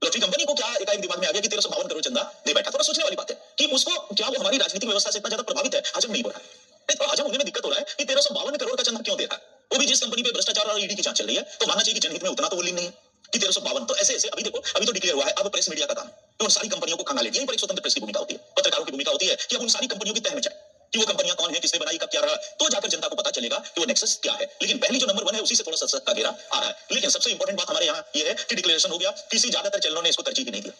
लॉटरी कंपनी को क्या एकाएक दिमाग में आ गया कि 1352 करोड़ चंदा दे बैठा। थोड़ा सोचने वाली बात है कि उसको क्या वो हमारी राजनीतिक व्यवस्था से इतना ज्यादा प्रभावित है, हजम नहीं हो रहा है। तो हजम होने में दिक्कत हो रहा है कि 1352 करोड़ का चंदा क्यों दे रहा है? वो भी जिस कंपनी पे भ्रष्टाचार और ईडी की जांच चल रही है, तो मानना चाहिए कि जनहित में उतना तो वो लीन नहीं है। कि 1352। तो ऐसे ऐसे अभी देखो, अभी तो डिक्लेयर हुआ है, अब प्रेस मीडिया का काम कि उन सारी कंपनियों को खंगाल, यहीं पर एक स्वतंत्र प्रेस की भूमिका होती है, पत्रकारों की भूमिका होती है कि अब उन सारी कंपनियों की तह में जाए कि वो कंपनियां कौन है, किसने बनाई, कब क्या रहा, तो जाकर जनता को पता चलेगा कि वो नेक्सस क्या है। लेकिन पहली जो नंबर 1 है उसी से थोड़ा सा का घेरा आ रहा है। लेकिन सबसे इंपॉर्टेंट बात हमारे यहाँ ये है कि डिक्लेरेशन हो गया, किसी ज्यादातर चैनलों ने इसको तरजीह नहीं दिया,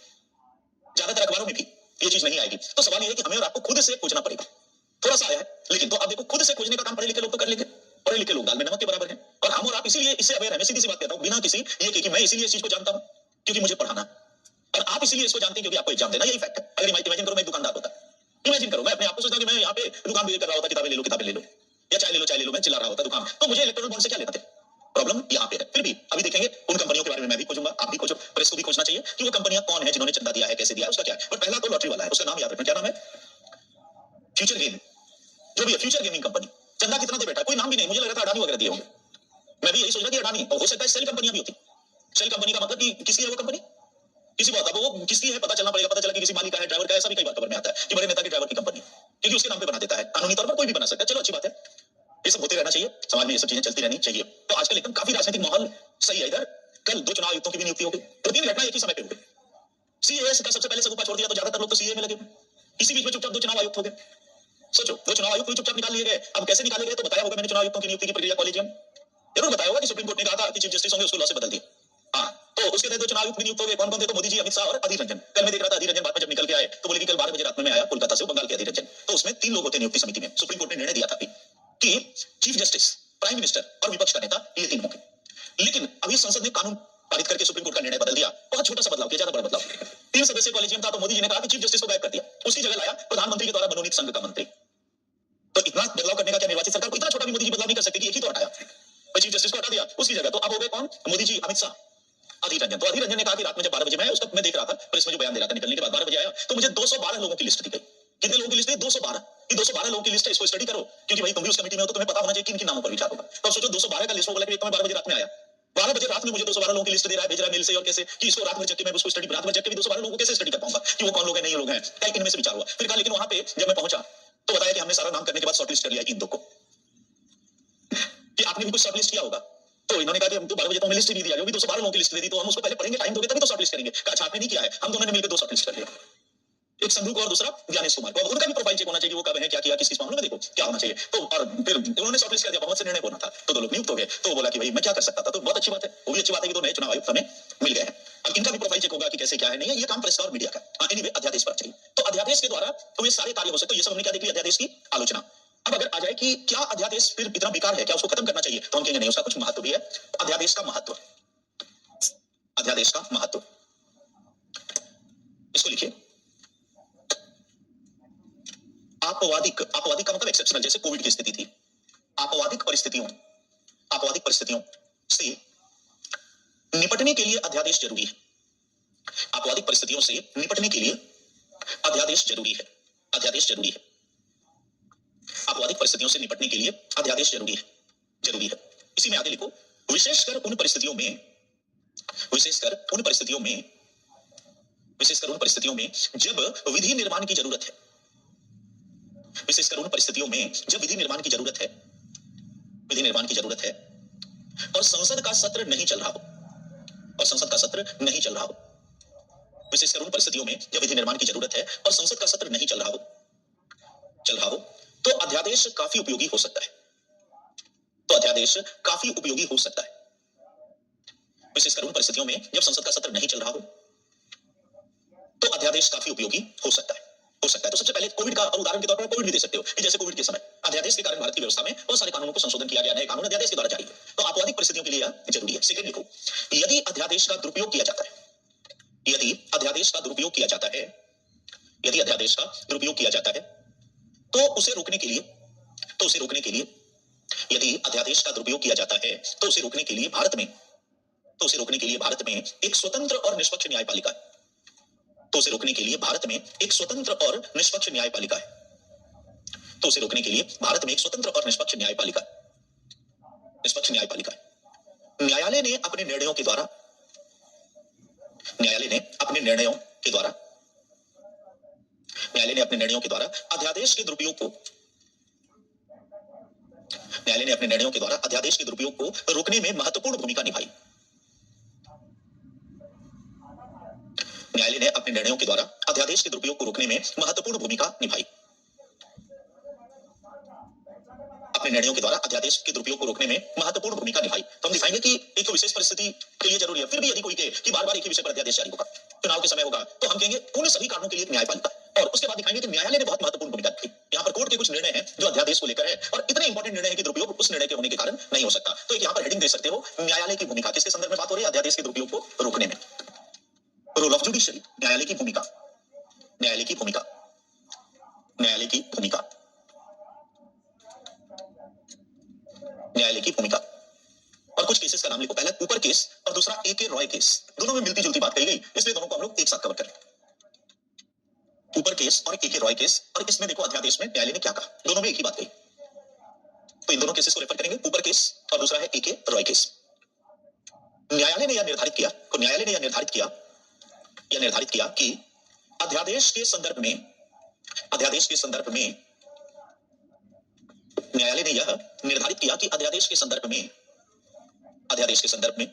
ज्यादातर अखबारों में भी ये चीज नहीं आएगी। तो सवाल ये है कि हमें और आपको खुद से खोजना पड़ेगा। थोड़ा सा आया है, लेकिन तो आप देखो, खुद से खोजने का काम पढ़े लिखे लोग तो कर लेंगे, पढ़े लिखे लोग दाल में नमक के बराबर हैं, और हम और आप इसीलिए इससे अवेयर हैं। मैं सीधी सी बात कहता हूं, बिना किसी ये कि मैं इसीलिए इस चीज को जानता हूं क्योंकि मुझे पढ़ाना, और आप इसीलिए इसको जानते हैं क्योंकि आपको एग्जाम देना, यही फैक्ट है। अगर इमेजिन करो मैं एक दुकानदार होता, इमेजिन करो मैं अपने आप को सोचता कि मैं यहाँ पे दुकान भी कर रहा होता, किताबें ले लो, किताबें ले लो, या चाय ले लो, चाय ले लो, मैं चिल्ला रहा होता दुकान, तो मुझे इलेक्ट्रॉनिक बॉन्ड से क्या लेना था? प्रॉब्लम यहाँ पे है। फिर भी अभी देखेंगे उन कंपनियों के बारे में मैं भी खोजूंगा, आप भी खोजो, प्रेस को भी खोजना चाहिए कि वो कंपनियां कौन है, जिन्होंने चंदा दिया है, कैसे दिया है, उसका क्या है। बट पहला तो लॉटरी वाला है, उसका नाम याद रखना, क्या नाम है? फ्यूचर गेम, जो भी है फ्यूचर गेमिंग कंपनी। चंदा कितना दे बेटा, कोई नाम भी नहीं, मुझे लग रहा था अडानी वगैरह दिए होंगे, मैं भी यही सोच रहा कि अडानी, और हो सकता है सेल कंपनियां भी होती। सेल कंपनी का मतलब कि किसकी है वो कंपनी, किसी बात, अब वो किसकी है पता चलना पड़ेगा, पता चला कि किसी मालिक का है, ड्राइवर का है, ऐसा भी कई बार खबर में आता है कि बड़े नेता के ड्राइवर की कंपनी, क्योंकि उसके नाम पे बना देता है, कानूनी तौर पर कोई भी बना सकता है। चलो अच्छी बात है, ये सब होते रहना चाहिए, समाज में ये सब चीजें चलती रहनी चाहिए। तो आजकल एकदम काफी राजनीतिक माहौल सही है इधर। कल 2 चुनाव आयुक्तों की भी नियुक्ति होगी, तो 3 घटना एक ही समय पे होगी। सीएए का सबसे पहले सगुफा छोड़ दिया तो ज्यादातर लोग तो सीए में लगे, इसी बीच में चुपचाप 2 चुनाव आयुक्त हो गए। सोचो, 2 चुनाव आयुक्त चुपचाप निकाल लिए गए। अब कैसे निकाले गए तो बताया होगा मैंने, चुनाव आयुक्तों की नियुक्ति की प्रक्रिया कॉलेजियम जरूर बताया होगा कि सुप्रीम कोर्ट ने कहा था कि चीफ जस्टिस होंगे, उसको लॉ से बदल दिया। हाँ, तो उसके तहत 2 चुनाव आयुक्त भी नियुक्त हो गए। कौन कौन थे? तो मोदी जी, अमित शाह और अधीर रंजन। कल मैं देख रहा था, अधीर रंजन बाद में जब निकल के आए तो बोले कि कल 12 बजे रात में मैं आया कोलकाता से, बंगाल के अधीर रंजन। तो उसमें 3 लोग होते नियुक्ति समिति में। सुप्रीम कोर्ट ने निर्णय दिया था कि चीफ जस्टिस, प्राइम मिनिस्टर और विपक्ष का नेता, ये 3 होंगे। लेकिन अभी संसद ने कानून पारित करके सुप्रीम कोर्ट का निर्णय बदल दिया। बहुत छोटा सा बदलाव किया, ज्यादा बड़ा बदलाव। 3 सदस्यीय कॉलेजियम था, तो मोदी जी ने कहा कि चीफ जस्टिस को गायब कर दिया, उसकी जगह लाया प्रधानमंत्री के द्वारा मनोनीत संघ का मंत्री। तो इतना बदलाव करने का क्या निर्वाचित सरकार को इतना छोटा भी मोदी जी बदलाव नहीं कर सकती कि एक ही तो हटाया, चीफ जस्टिस को हटा दिया, उसकी जगह तो अब हो गए कौन? मोदी जी, अमित शाह, अधीर रंजन। तो अधीर रंजन ने कहा कि रात में जब 12 बजे, मैं उसका मैं देख रहा था प्रेस में जो बयान दे रहा था, निकलने के बाद 12 बजे आया तो मुझे 212 लोगों की लिस्ट दी गई। कितने लोगों की लिस्ट दी? 212। ये 212 लोगों की लिस्ट है, इसको स्टडी करो, क्योंकि भाई तुम भी उस कमेटी में हो तो तुम्हें पता होना चाहिए किन किन नामों पर विचार होगा। तो सोचो 212 का लिस्ट होगा, लेकिन 12 बजे रात में आया, 12 बजे रात में मुझे 212 लोगों की लिस्ट दे रहा है, भेज रहा है मेल से, और कैसे कि इसको रात भर जग के मैं उसको स्टडी, रात भर जग के भी 212 लोगों को कैसे स्टडी कर पाऊंगा कि वो कौन लोग हैं, नहीं लोग हैं, क्या इनमें से विचार हुआ। फिर कहा, लेकिन वहां पे जब मैं पहुंचा तो बताया कि हमने सारा नाम करने के बाद शॉर्टलिस्ट कर लिया इन दो को, कि आपने भी कुछ शॉर्टलिस्ट किया होगा। तो इन्होंने कहा कि हम तो 12 बजे तो हमें लिस्ट नहीं दिया, जो भी 212 लोगों की लिस्ट दे दी, तो हम उसको पहले पढ़ेंगे, टाइम दोगे तभी तो शॉर्टलिस्ट करेंगे। कहा अच्छा आपने नहीं किया है, हम दोनों ने मिलकर 2 शॉर्टलिस्ट कर लिया, एक संदूक और दूसरा ज्ञानेश कुमार को। अब उनका भी प्रोफाइल चेक होना चाहिए, वो कब है, क्या किया, किस मामले में, देखो क्या होना चाहिए। तो और फिर उन्होंने शॉर्टलिस्ट कर दिया, बहुत से निर्णय होना था, तो 2 लोग नियुक्त हो गए। तो बोला कि भाई मैं क्या कर सकता था, तो बहुत अच्छी बात है, वो भी अच्छी बात है कि 2 नए चुनाव आयुक्त हमें मिल गए हैं। अब इनका भी प्रोफाइल चेक होगा कि कैसे क्या है, नहीं है, ये काम प्रेस का और मीडिया का। एनीवे, अध्यादेश पर चाहिए, तो अध्यादेश के द्वारा तो ये सारे कार्य हो सकते हैं। ये सब हमने क्या देख लिया, अध्यादेश की आलोचना। अब अगर आ जाए कि क्या अध्यादेश फिर इतना बेकार है, क्या उसको खत्म करना चाहिए, तो हम कहेंगे नहीं, उसका कुछ महत्व भी है। अध्यादेश का महत्व, अध्यादेश का महत्व, इसको लिखिए। आपवादिक, आपवादिक का मतलब एक्सेप्शनल, जैसे कोविड की स्थिति थी। आपवादिक परिस्थितियों, आपवादिक परिस्थितियों से निपटने के लिए अध्यादेश जरूरी है। आपवादिक परिस्थितियों से निपटने के लिए अध्यादेश जरूरी है, अध्यादेश जरूरी है। आपवादिक परिस्थितियों से निपटने के लिए अध्यादेश जरूरी है, जरूरी है। इसी में आगे लिखो, विशेषकर उन परिस्थितियों में, विशेषकर उन परिस्थितियों में, विशेषकर उन परिस्थितियों में जब विधि निर्माण की जरूरत है, विशेषकर उन परिस्थितियों में जब विधि निर्माण की जरूरत है, विधि निर्माण की जरूरत है, और संसद का सत्र नहीं चल रहा हो, और संसद का सत्र नहीं चल रहा हो, विशेषकर उन परिस्थितियों में जब विधि निर्माण की जरूरत है और संसद का सत्र नहीं चल रहा हो, चल रहा हो, तो अध्यादेश काफी उपयोगी हो सकता है, तो अध्यादेश काफी उपयोगी हो सकता है। विशेषकर उन परिस्थितियों में जब संसद का सत्र नहीं चल रहा हो, तो अध्यादेश काफी उपयोगी हो सकता है, हो सकता है। तो सबसे पहले कोविड का उदाहरण के तौर पर कोविड भी दे सकते हो कि जैसे कोविड के समय अध्यादेश के कारण भारत की व्यवस्था में बहुत सारे कानूनों को संशोधन किया गया, नए कानून अध्यादेश के द्वारा जारी है, तो आपवादिक परिस्थितियों के लिए यह जरूरी है। सेकंड लिखो, यदि अध्यादेश का दुरुपयोग किया जाता है, यदि अध्यादेश का दुरुपयोग किया जाता है, यदि अध्यादेश का दुरुपयोग किया जाता है, तो उसे रोकने के लिए, तो उसे रोकने के लिए, यदि अध्यादेश का दुरुपयोग किया जाता है तो उसे रोकने के लिए भारत में, तो उसे रोकने के लिए भारत में एक स्वतंत्र और निष्पक्ष न्यायपालिका है, तो उसे रोकने के लिए भारत में एक स्वतंत्र और निष्पक्ष न्यायपालिका है, तो उसे रोकने के लिए भारत में एक स्वतंत्र और निष्पक्ष न्यायपालिका, निष्पक्ष न्यायपालिका है। न्यायालय ने अपने निर्णयों के द्वारा, न्यायालय ने अपने निर्णयों के द्वारा, न्यायालय ने अपने निर्णयों के द्वारा अध्यादेश के दुरुपयोग को, न्यायालय ने अपने निर्णयों के द्वारा अध्यादेश के दुरुपयोग को रोकने में महत्वपूर्ण भूमिका निभाई, न्यायालय ने अपने निर्णयों के द्वारा अध्यादेश के दुरुपयोग को रोकने में महत्वपूर्ण भूमिका निभाई। अपने निर्णयों के द्वारा अध्यादेश के दुरुपयोग को रोकने में महत्वपूर्ण भूमिका निभाई। तो हम दिखाएंगे कि एक तो विशेष परिस्थिति के लिए जरूरी है। फिर भी यदि कोई कहे कि बार-बार एक ही विषय पर अध्यादेश जारी होगा, चुनाव के समय होगा, तो हम कहेंगे उन सभी कारणों के लिए एक न्यायपालिका। और उसके बाद दिखाएंगे कि न्यायालय ने बहुत महत्वपूर्ण भूमिका निभाई। यहाँ पर कोर्ट के कुछ निर्णय हैं जो अध्यादेश को लेकर है और इतने इंपॉर्टेंट निर्णय है कि दुरुपयोग उस निर्णय के होने के कारण नहीं हो सकता। तो एक यहाँ पर हेडिंग दे सकते हो, न्यायालय की भूमिका। किसके संदर्भ में बात हो रही है? अध्यादेश के दुरुपयोग को रोकने में। रोल ऑफ जुडिशरी, न्यायालय की भूमिका, न्यायालय की भूमिका, न्यायालय की भूमिका, न्यायालय की भूमिका। और कुछ केसेस का नाम लिखो। पहला कूपर केस और दूसरा ए.के. रॉय केस। दोनों में मिलती जुलती बात कही गई, इसलिए दोनों को हम लोग एक साथ कवर करें। कूपर केस और ए.के. रॉय केस, और इसमें देखो अध्यादेश में न्यायालय ने क्या कहा। दोनों में एक ही बात कही, तो इन दोनों केसेस को रेफर करेंगे। कूपर केस और दूसरा है ए.के. रॉय केस। न्यायालय ने यह निर्धारित किया, तो न्यायालय ने यह निर्धारित किया कि अध्यादेश के संदर्भ में, अध्यादेश के संदर्भ में, न्यायालय ने यह निर्धारित किया कि अध्यादेश के संदर्भ में, अध्यादेश के संदर्भ में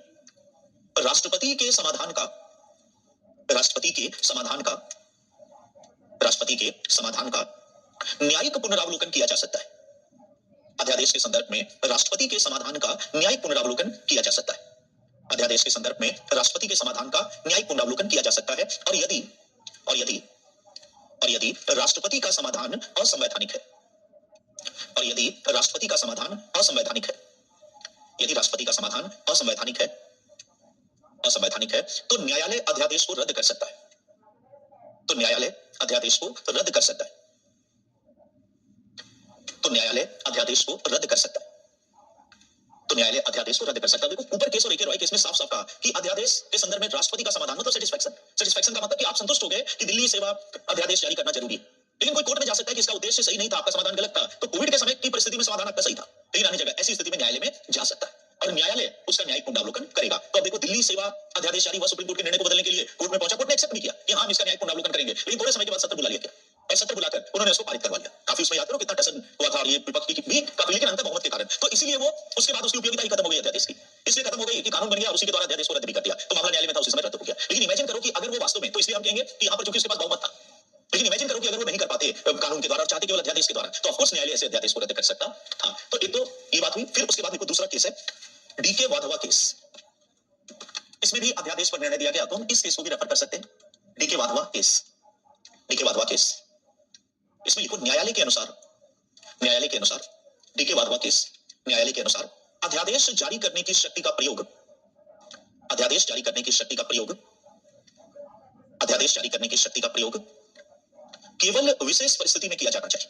राष्ट्रपति के समाधान का, राष्ट्रपति के समाधान का, राष्ट्रपति के समाधान का न्यायिक पुनरावलोकन किया जा सकता है। अध्यादेश के संदर्भ में राष्ट्रपति के समाधान का न्यायिक पुनरावलोकन किया जा सकता है। अध्यादेश के संदर्भ में राष्ट्रपति के समाधान का न्यायिक पुनरावलोकन किया जा सकता है। और यदि राष्ट्रपति का समाधान असंवैधानिक है, और यदि राष्ट्रपति का समाधान असंवैधानिक है, यदि राष्ट्रपति का समाधान असंवैधानिक है, तो न्यायालय अध्यादेश को रद्द कर सकता है। तो न्यायालय अध्यादेश को रद्द कर सकता है। तो न्यायालय अध्यादेश को रद्द कर सकता है। तो न्यायालय अध्यादेश को रद्द कर सकता है। देखो कूपर केस और ए.के. रॉय केस में साफ साफ कहा कि अध्यादेश के संदर्भ में राष्ट्रपति का समाधान मतलब सेटिस्फैक्शन का मतलब कि आप संतुष्ट हो गए कि दिल्ली सेवा अध्यादेश जारी करना जरूरी है। लेकिन कोई कोर्ट में जा सकता है कि इसका उद्देश्य सही नहीं था, आपका समाधान गलत था, तो कोविड के समय की परिस्थिति में समाधान आपका सही था, लेकिन अन्य जगह ऐसी स्थिति में न्यायालय में जा सकता है और न्यायालय उसका न्यायिक पुनरावलोकन करेगा। तो अब देखो दिल्ली सेवा अध्यादेश जारी हुआ, सुप्रीम कोर्ट के निर्णय को बदलने के लिए कोर्ट में पहुंचा, कोर्ट ने एक्सेप्ट नहीं किया कि हाँ हम इसका न्यायिक पुनरावलोकन करेंगे, लेकिन थोड़े समय के बाद सत्र बुला लिया गया और सत्र बुलाकर उन्होंने उसको पारित करवा लिया। काफी उसमें याद करो कितना टसन हुआ था और ये विपक्ष की भी काफी, लेकिन अंतर बहुमत के कारण। तो इसीलिए वो उसके बाद उसकी उपयोगिता ही खत्म हो गई अध्यादेश की, इसलिए खत्म हो गई कि कानून बन गया और उसी के द्वारा अध्यादेश को रद्द भी कर दिया। तो मामला न्यायालय में था, उसी समय रद्द हो गया। लेकिन इमेजिन करो कि अगर वो वास्तव में, तो इसलिए हम कहेंगे कि यहाँ पर क्योंकि उसके पास बहुमत था, लेकिन इमेजिन करो कि अगर वो नहीं कर पाते कानून के द्वारा, चाहते केवल अध्यादेश के द्वारा, तो ऑफ कोर्स न्यायालय ऐसे अध्यादेश को रद्द कर सकता था। तो एक तो ये बात हुई। फिर उसके बाद देखो दूसरा केस है डी.के. वाधवा केस। इसमें भी अध्यादेश पर निर्णय दिया गया, तो हम इस केस को भी रेफर कर सकते हैं। DK. Wadhwa case, DK. Wadhwa case. इसमें लिखो न्यायालय के अनुसार, न्यायालय के अनुसार डी.के. वाधवा केस, न्यायालय के अनुसार अध्यादेश जारी करने की शक्ति का प्रयोग, अध्यादेश जारी करने की शक्ति का प्रयोग, अध्यादेश जारी करने की शक्ति का प्रयोग केवल विशेष परिस्थिति में किया जाना चाहिए।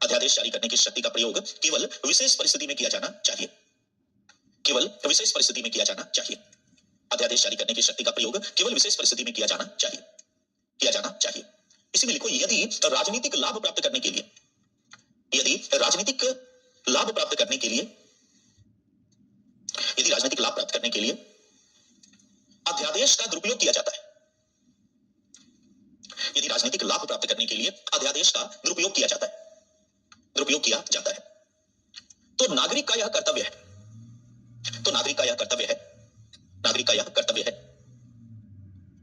अध्यादेश जारी करने की शक्ति का प्रयोग केवल विशेष परिस्थिति में किया जाना चाहिए, केवल विशेष परिस्थिति में किया जाना चाहिए। अध्यादेश जारी करने की शक्ति का प्रयोग केवल विशेष परिस्थिति में किया जाना चाहिए, किया जाना चाहिए। इसी में लिखो यदि राजनीतिक लाभ प्राप्त करने के लिए, यदि राजनीतिक लाभ प्राप्त करने के लिए, यदि राजनीतिक लाभ प्राप्त करने के लिए अध्यादेश का दुरुपयोग किया जाता है, यदि राजनीतिक लाभ प्राप्त करने के लिए अध्यादेश का दुरुपयोग किया जाता है, दुरुपयोग किया जाता है, तो नागरिक का यह कर्तव्य है, तो नागरिक का यह कर्तव्य है, नागरिक का यह कर्तव्य है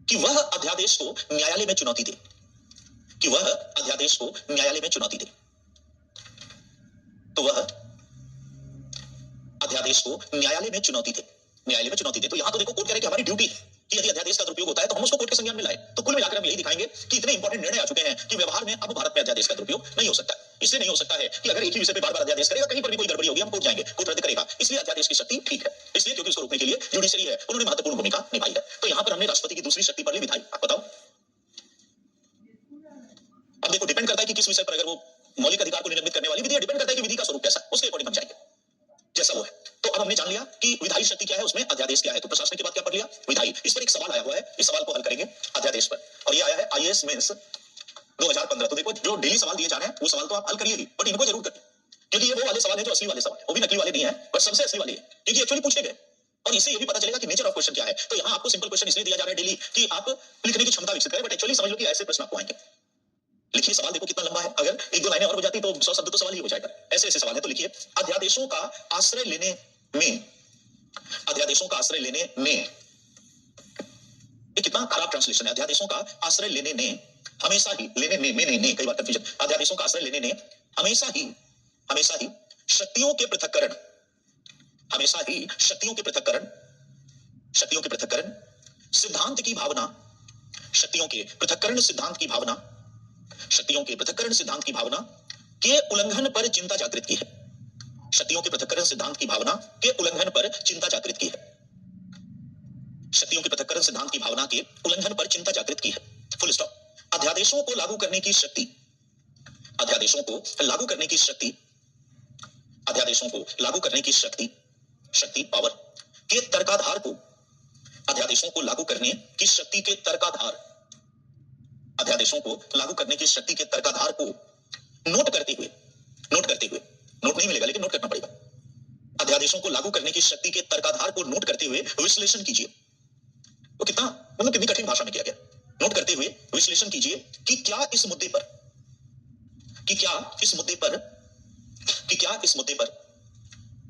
कि वह अध्यादेश को न्यायालय में चुनौती दे, कि वह अध्यादेश को न्यायालय में चुनौती दे, तो वह अध्यादेश को न्यायालय में चुनौती दे, न्यायालय में चुनौती दे। तो यहां तो देखो कोर्ट कह रहे कि हमारी ड्यूटी है कि यदि अध्यादेश का दुरुपयोग होता है तो हम उसको कोर्ट के संज्ञान में लाए। तो कुल मिलाकर हम यही दिखाएंगे कि इतने इंपॉर्टेंट निर्णय आ चुके हैं कि व्यवहार में अब भारत में अध्यादेश का दुरुपयोग नहीं हो सकता। इसलिए नहीं हो सकता है कि अगर एक ही विषय पे बार-बार अध्यादेश करेगा, कहीं पर भी कोई गड़बड़ी होगी हम कोर्ट जाएंगे, कोर्ट रद्द करेगा। इसलिए अध्यादेश की शक्ति ठीक है, इसलिए क्योंकि उसको रोकने के लिए जुडिशरी है, उन्होंने महत्वपूर्ण भूमिका निभाई है। तो यहां पर हमने राष्ट्रपति की दूसरी शक्ति पर ली विधायी। आप बताओ, अब देखो डिपेंड करता है कि किस विषय पर, अगर वो मौलिक अधिकार को निलंबित करने वाली विधि है, डिपेंड करता है कि विधि का स्वरूप कैसा है, उसके अकॉर्डिंग हम जाएंगे जैसा वो है। तो अब हमने जान लिया कि विधायी शक्ति क्या है, उसमें अध्यादेश क्या है। तो प्रशासनिक के बाद क्या पढ़ लिया, विधायी। इस पर एक सवाल आया हुआ है, इस सवाल को हल करेंगे अध्यादेश पर, और ये आया है आईएएस मेंस 2015। तो देखो जो डेली सवाल दिए जा रहे हैं वो सवाल तो आप हल करिए, बट इनको जरूर करिए, क्योंकि ये वो वाले सवाल है जो असली वाले सवाल है, वो भी नकली वाले नहीं है, पर सबसे असली वाले हैं, क्योंकि एक्चुअली पूछे गए। और इससे ये भी पता चलेगा कि नेचर ऑफ क्वेश्चन क्या है। तो यहाँ आपको सिंपल क्वेश्चन इसलिए दिया जा रहा है डेली कि आप लिखने की क्षमता विकसित करें, बट एक्चुअली समझ लो कि ऐसे प्रश्न आपको आएंगे। लिखिए सवाल, देखो कितना लंबा है, अगर एक दो लाइनें और हो जाती तो 100 शब्द तो सवाल ही हो जाएगा। ऐसे ऐसे सवाल है। तो लिखिए अध्यादेशों का आश्रय लेने में, अध्यादेशों का आश्रय लेने में ये कितना खराब ट्रांसलेशन है। अध्यादेशों का आश्रय लेने ने हमेशा ही, लेने ने कई बार कंफ्यूजन, अध्यादेशों का आश्रय लेने ने हमेशा ही शक्तियों के पृथक्करण, हमेशा ही शक्तियों के पृथक्करण सिद्धांत की भावना, शक्तियों के पृथक्करण सिद्धांत की भावना, शक्तियों के पृथक्करण सिद्धांत की भावना के उल्लंघन पर चिंता जागृत की है। शक्तियों के पृथक्करण सिद्धांत की भावना के उल्लंघन पर चिंता जागृत की है। शक्तियों के पृथक्करण सिद्धांत की भावना के उल्लंघन पर चिंता जागृत की है। Full stop. अध्यादेशों को लागू करने की शक्ति, अध्यादेशों को लागू करने की शक्ति, अध्यादेशों को लागू करने की शक्ति, शक्ति पावर के तर्काधार को, अध्यादेशों को लागू करने की शक्ति के तर्काधार, अध्यादेशों को लागू करने की शक्ति के तर्काधार को नोट करते हुए, नोट नहीं मिलेगा लेकिन नोट करना पड़ेगा। अध्यादेशों को लागू करने की शक्ति के तर्काधार को नोट करते हुए विश्लेषण कीजिए। तो कितना, मतलब कितनी कठिन भाषा में किया गया। नोट करते हुए विश्लेषण कीजिए कि क्या इस मुद्दे पर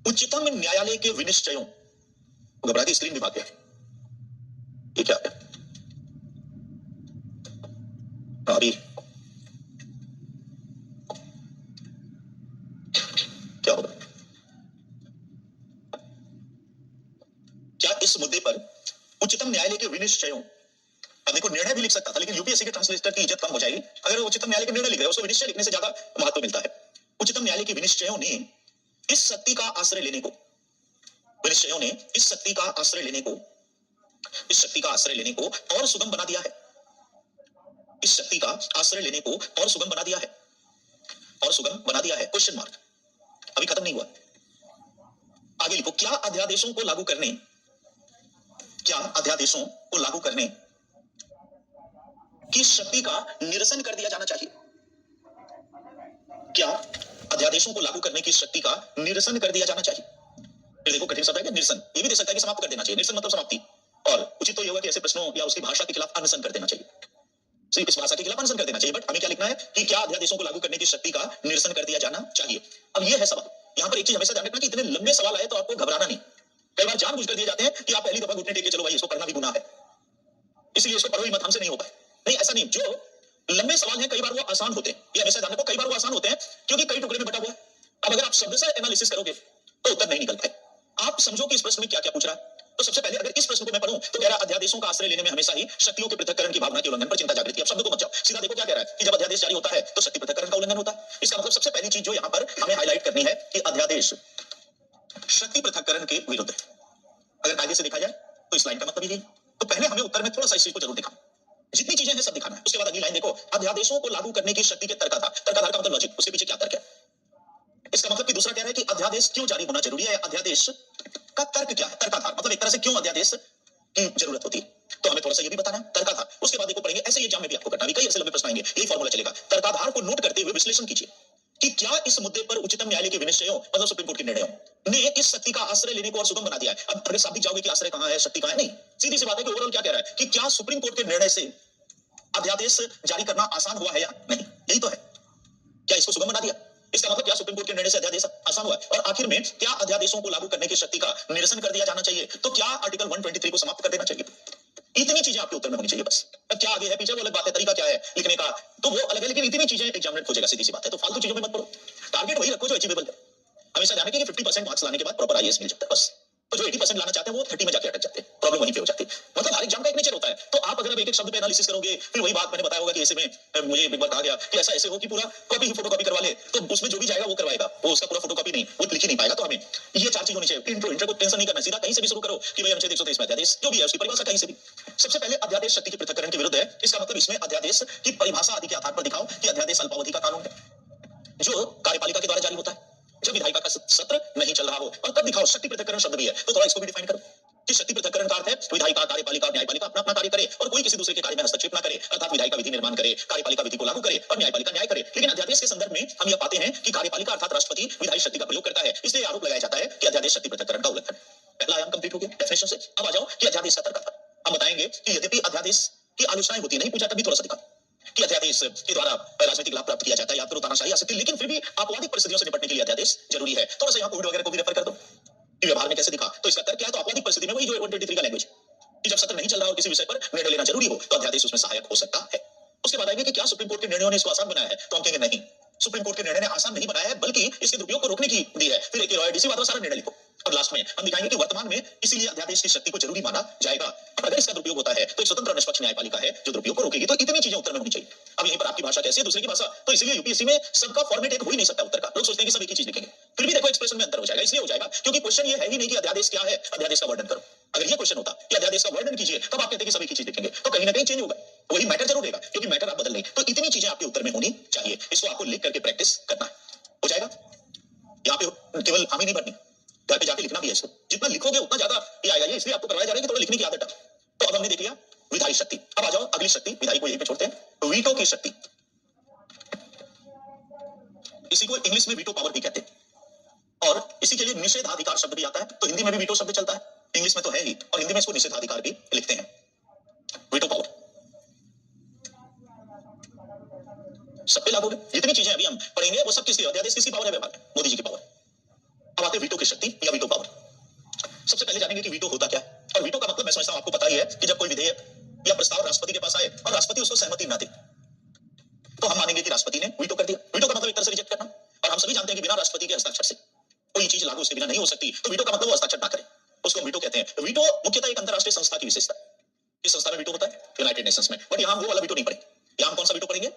उच्चतम न्यायालय के विनिश्चयों, घबरा के स्क्रीन भी भाग गया, ये क्या है अभी, क्या होगा, क्या इस मुद्दे पर उच्चतम न्यायालय के विनिश्चयों, अब देखो निर्णय भी लिख सकता था लेकिन यूपीएससी के ट्रांसलेटर की इज्जत कम हो जाएगी अगर वो उच्चतम न्यायालय के निर्णय लिख रहे हो, उसको विनिश्चय लिखने से ज्यादा महत्व मिलता है। उच्चतम न्यायालय के विनिश्चयों ने इस शक्ति का आश्रय लेने को, विनिश्चयों ने इस शक्ति का आश्रय लेने को और सुगम बना दिया है। इस शक्ति का आश्रय लेने को और सुगम बना दिया है, क्वेश्चन मार्क, अभी खत्म नहीं हुआ, आगे लिखो। क्या अध्यादेशों को लागू करने की शक्ति का निरसन कर दिया जाना चाहिए? क्या अध्यादेशों को लागू करने की शक्ति का निरसन कर दिया जाना चाहिए? फिर देखो कठिन शब्द है क्या, निरसन, ये भी दे सकता है कि समाप्त कर देना चाहिए। निरसन मतलब समाप्ति, और उचित तो ये होगा कि ऐसे प्रश्नों या उसकी भाषा के खिलाफ अनशन कर देना चाहिए, सिर्फ इस भाषा के खिलाफ अनशन कर देना चाहिए। बट हमें क्या लिखना है कि क्या अध्यादेशों को लागू करने की शक्ति का निरसन कर दिया जाना चाहिए। अब ये है सवाल। यहां पर एक चीज हमेशा ध्यान रखना कि इतने लंबे सवाल आए तो आपको घबराना नहीं। कई बार जानबूझ कर दिए जाते हैं कि आप पहली दफा घुटने टेक के चलो भाई इसको पढ़ना भी गुनाह है, इसलिए इसको पढ़ो ही मत, हमसे नहीं हो पाए। नहीं, ऐसा नहीं। जो लंबे सवाल हैं कई बार वो आसान होते हैं, ये हमेशा ध्यान रखो, कई बार वो आसान होते हैं क्योंकि कई टुकड़े में बटा हुआ है। अब अगर आप शब्द से एनालिसिस करोगे तो उत्तर नहीं निकल पाए। आप समझो कि इस प्रश्न में क्या क्या पूछ रहा है। तो सबसे पहले अगर इस प्रश्न को मैं पढ़ूं तो कह रहा है अध्यादेशों का आश्रय लेने में हमेशा ही शक्तियों के पृथक्करण की भावना के उल्लंघन पर चिंता जागृत की। अब शब्द को मत जाओ, सीधा देखो क्या कह रहा है कि जब अध्यादेश जारी होता है तो शक्ति पृथक्करण का उल्लंघन होता है। इसका मतलब सबसे पहली चीज जो यहां पर हमें हाईलाइट करनी है कि अध्यादेश शक्ति पृथक्करण के विरुद्ध है। अगर कायदे से देखा जाए तो इस लाइन का मतलब ये है। तो पहले हमें उत्तर में थोड़ा सा इस चीज को जरूर दिखाना, जितनी चीजें हैं सब दिखाना है। उसके बाद अगली लाइन देखो, अध्यादेशों को लागू करने की शक्ति के तर्काधार, तर्काधार का मतलब लॉजिक, उसके पीछे क्या तर्क है। इसका मतलब कि दूसरा कह रहा है कि अध्यादेश क्यों जारी होना जरूरी है, अध्यादेश का तर्क क्या है। तर्काधार मतलब एक तरह से क्यों अध्यादेश की जरूरत होती है, तो हमें थोड़ा सा ये भी बताना है तर्काधार। उसके बाद देखो पढ़ेंगे, ऐसे ये एग्जाम में भी आपको करना, कई ऐसे लंबे प्रश्न आएंगे, यही फॉर्मूला चलेगा। तर्काधार को नोट करते हुए विश्लेषण कीजिए कि क्या इस मुद्दे पर उच्चतम न्यायालय के विनिश्चयों, मतलब सुप्रीम कोर्ट के निर्णयों ने इस शक्ति का आश्रय लेने को और सुगम बना दिया है। अब अगर साबित जाओगे कि आश्रय कहां है, शक्ति कहां है, नहीं, सीधी सी बात है कि ओवरऑल क्या कह रहा है कि क्या सुप्रीम कोर्ट के निर्णय से अध्यादेश जारी करना आसान हुआ है या नहीं, यही तो है। क्या इसको सुगम बना दिया, इसका मतलब क्या सुप्रीम कोर्ट के निर्णय से अध्यादेश आसान हुआ है। और आखिर में क्या अध्यादेशों को लागू करने की शक्ति का निरसन कर दिया जाना चाहिए, तो क्या आर्टिकल 123 को समाप्त कर देना चाहिए। इतनी चीजें आपके उत्तर में होनी चाहिए बस। अब क्या आगे है पीछे वो अलग बात है, तरीका क्या है लिखने का तो वो अलग है, लेकिन इतनी चीजें एग्जामिनर खोजेगा, सीधी सी बात है। तो फालतू चीजों में मत पढ़ो, टारगेट वही रखो जो अचीवेबल है। हमेशा ध्यान रखिए कि 50% मार्क्स लाने के बाद प्रॉपर आईएएस मिल जाता है बस। तो जो 80% लाना चाहते हैं वो 30 में जाके अटक जाते हैं, प्रॉब्लम वहीं पे हो जाती है। मतलब हर एग्जाम का एक नेचर होता है। तो आप अगर एक एक शब्द पे एनालिसिस करोगे, फिर वही बात मैंने बताया होगा कि ऐसे में मुझे एक बार कहा गया कि ऐसा ऐसे हो कि पूरा कॉपी ही फोटोकॉपी करवा ले, तो उसमें जो भी जाएगा वो करवाएगा, वो उसका पूरा फोटोकॉपी नहीं, वो लिख ही नहीं पाएगा। तो हमें ये चार चीज होनी चाहिए। इंट्रो को टेंशन नहीं करना, सीधा कहीं से भी शुरू करो कि भाई अनुच्छेद 123 में अध्यादेश जो भी है उसकी परिभाषा कहीं से भी। सबसे पहले अध्यादेश शक्ति के पृथक्करण के विरुद्ध है। इसका मतलब इसमें अध्यादेश की परिभाषा आदि के आधार पर दिखाओ कि अध्यादेश अल्पावधि का कानून है जो कार्यपालिका के द्वारा जारी होता है जब विधायिका का सत्र नहीं चल रहा हो। और तब दिखाओ शक्ति पृथक्करण शब्द भी है, तो थोड़ा इसको भी डिफाइन करो कि शक्ति पृथक्करण का अर्थ है विधायिका, कार्यपालिका और न्यायपालिका अपना अपना कार्य करे और कोई किसी दूसरे के कार्य में हस्तक्षेप न करे, अर्थात विधायिका विधि निर्माण करे, कार्यपालिका विधि को लागू करे और न्यायपालिका न्याय करे। लेकिन अध्यादेश के संदर्भ में हम यह पाते हैं कि कार्यपालिका अर्थात राष्ट्रपति विधायी शक्ति का प्रयोग करता है, इसलिए आरोप लगाया जाता है कि अध्यादेश शक्ति पृथक्करण का उल्लंघन। पहला आयाम कंप्लीट हो गया डेफिनेशन से। अब आ जाओ कि अध्यादेश का तर्क। हम बताएंगे कि यद्यपि अध्यादेश की आलोचनाएं होती नहीं, पूछा तभी थोड़ा सा दिखा कि अध्यादेश के द्वारा राजनीतिक लाभ प्राप्त किया जाता है या फिर तानाशाही आ सकती है, लेकिन फिर भी आपवादिक परिस्थितियों से निपटने के लिए अध्यादेश जरूरी है। थोड़ा सा यहाँ कोविड वगैरह को भी रेफर कर दो कि व्यवहार में कैसे दिखा, तो इसका तर्क क्या है। तो आपवादिक परिस्थिति में वही जो 123 का लैंग्वेज, कि जब सत्र नहीं चल रहा और किसी विषय पर निर्णय लेना जरूरी हो तो अध्यादेश उसमें सहायक हो सकता है। उसके बाद आएंगे कि क्या सुप्रीम कोर्ट के निर्णयों ने इसको आसान बनाया है, तो हम कहेंगे नहीं, सुप्रीम कोर्ट के निर्णय ने आसान नहीं बनाया है बल्कि इसके दुरुपयोग को रोकने की दी है। फिर एक रॉय डीसी वाला सारा निर्णय लिखो और लास्ट में हम दिखाएंगे कि वर्तमान में इसीलिए अध्यादेश की शक्ति को जरूरी माना जाएगा। और अगर इसका दुरुपयोग होता है तो एक स्वतंत्र और निष्पक्ष न्यायपालिका है जो दुरुपयोग को रोकेगी। तो इतनी चीजें उत्तर में होनी चाहिए। अब यहीं पर आपकी भाषा कैसी है, दूसरे की भाषा, तो इसलिए यूपीएससी में सबका फॉर्मेट एक हो ही नहीं सकता उत्तर का। लोग सोचते हैं कि सब एक ही चीज लिखेंगे, फिर भी देखो एक्सप्रेशन में अंतर हो जाएगा। इसलिए हो जाएगा क्योंकि क्वेश्चन ये है ही नहीं कि अध्यादेश क्या है, अध्यादेश का वर्णन करो। अगर ये क्वेश्चन होता कि अध्यादेश का वर्णन कीजिए तब आप कहते कि सब एक ही चीज लिखेंगे, तो कहीं ना कहीं चेंज होगा, वही मैटर जरूर रहेगा क्योंकि मैटर आप बदल नहीं। तो इतनी चीजें आपके उत्तर में होनी चाहिए, इसको आपको लिख करके प्रैक्टिस करना है, हो जाएगा। यहाँ पे केवल हामी नहीं भरनी, घर पे जाके लिखना भी है इसको। जितना लिखोगे उतना ज्यादा ये आएगा। ये इसलिए आपको करवाया जा रहा है कि थोड़ा लिखने की आदत है। तो अब हमने देख लिया विधायी शक्ति। अब आ जाओ अगली शक्ति, विधायी को यहीं पे छोड़ते हैं, वीटो की शक्ति। इसी को इंग्लिश में वीटो पावर भी कहते हैं और इसी के लिए निषेधाधिकार शब्द भी आता है। तो हिंदी में भी वीटो शब्द चलता है, इंग्लिश में तो है ही, और हिंदी में इसको निषेधाधिकार भी लिखते हैं, वीटो पावर। सब पे लागू है। जितनी चीजें अभी हम पढ़ेंगे वो सब किसकी, अध्यादेश किसकी पावर है व्यवहार में, मोदी जी की पावर। अब आते हैं वीटो की शक्ति या वीटो पावर। सबसे पहले जानेंगे कि वीटो होता क्या है। और वीटो का मतलब मैं समझता हूं आपको पता ही है कि जब कोई विधेयक या प्रस्ताव राष्ट्रपति के पास आए और राष्ट्रपति उसको सहमति ना दे तो हम मानेंगे कि राष्ट्रपति ने वीटो कर दिया। वीटो का मतलब एक तरह से रिजेक्ट करना, और हम सभी जानते हैं कि बिना राष्ट्रपति के हस्ताक्षर से कोई चीज लागू उसके बिना नहीं हो सकती। तो वीटो का मतलब वो हस्ताक्षर ना करे, उसको हम वीटो कहते हैं। वीटो मुख्यतः एक अंतरराष्ट्रीय संस्था की विशेषता है। इस संस्था में वीटो होता है यूनाइटेड नेशंस में, बट यहाँ हम वो वाला वीटो नहीं पढ़ेंगे। यहाँ हम कौन सा वीटो पढ़ेंगे,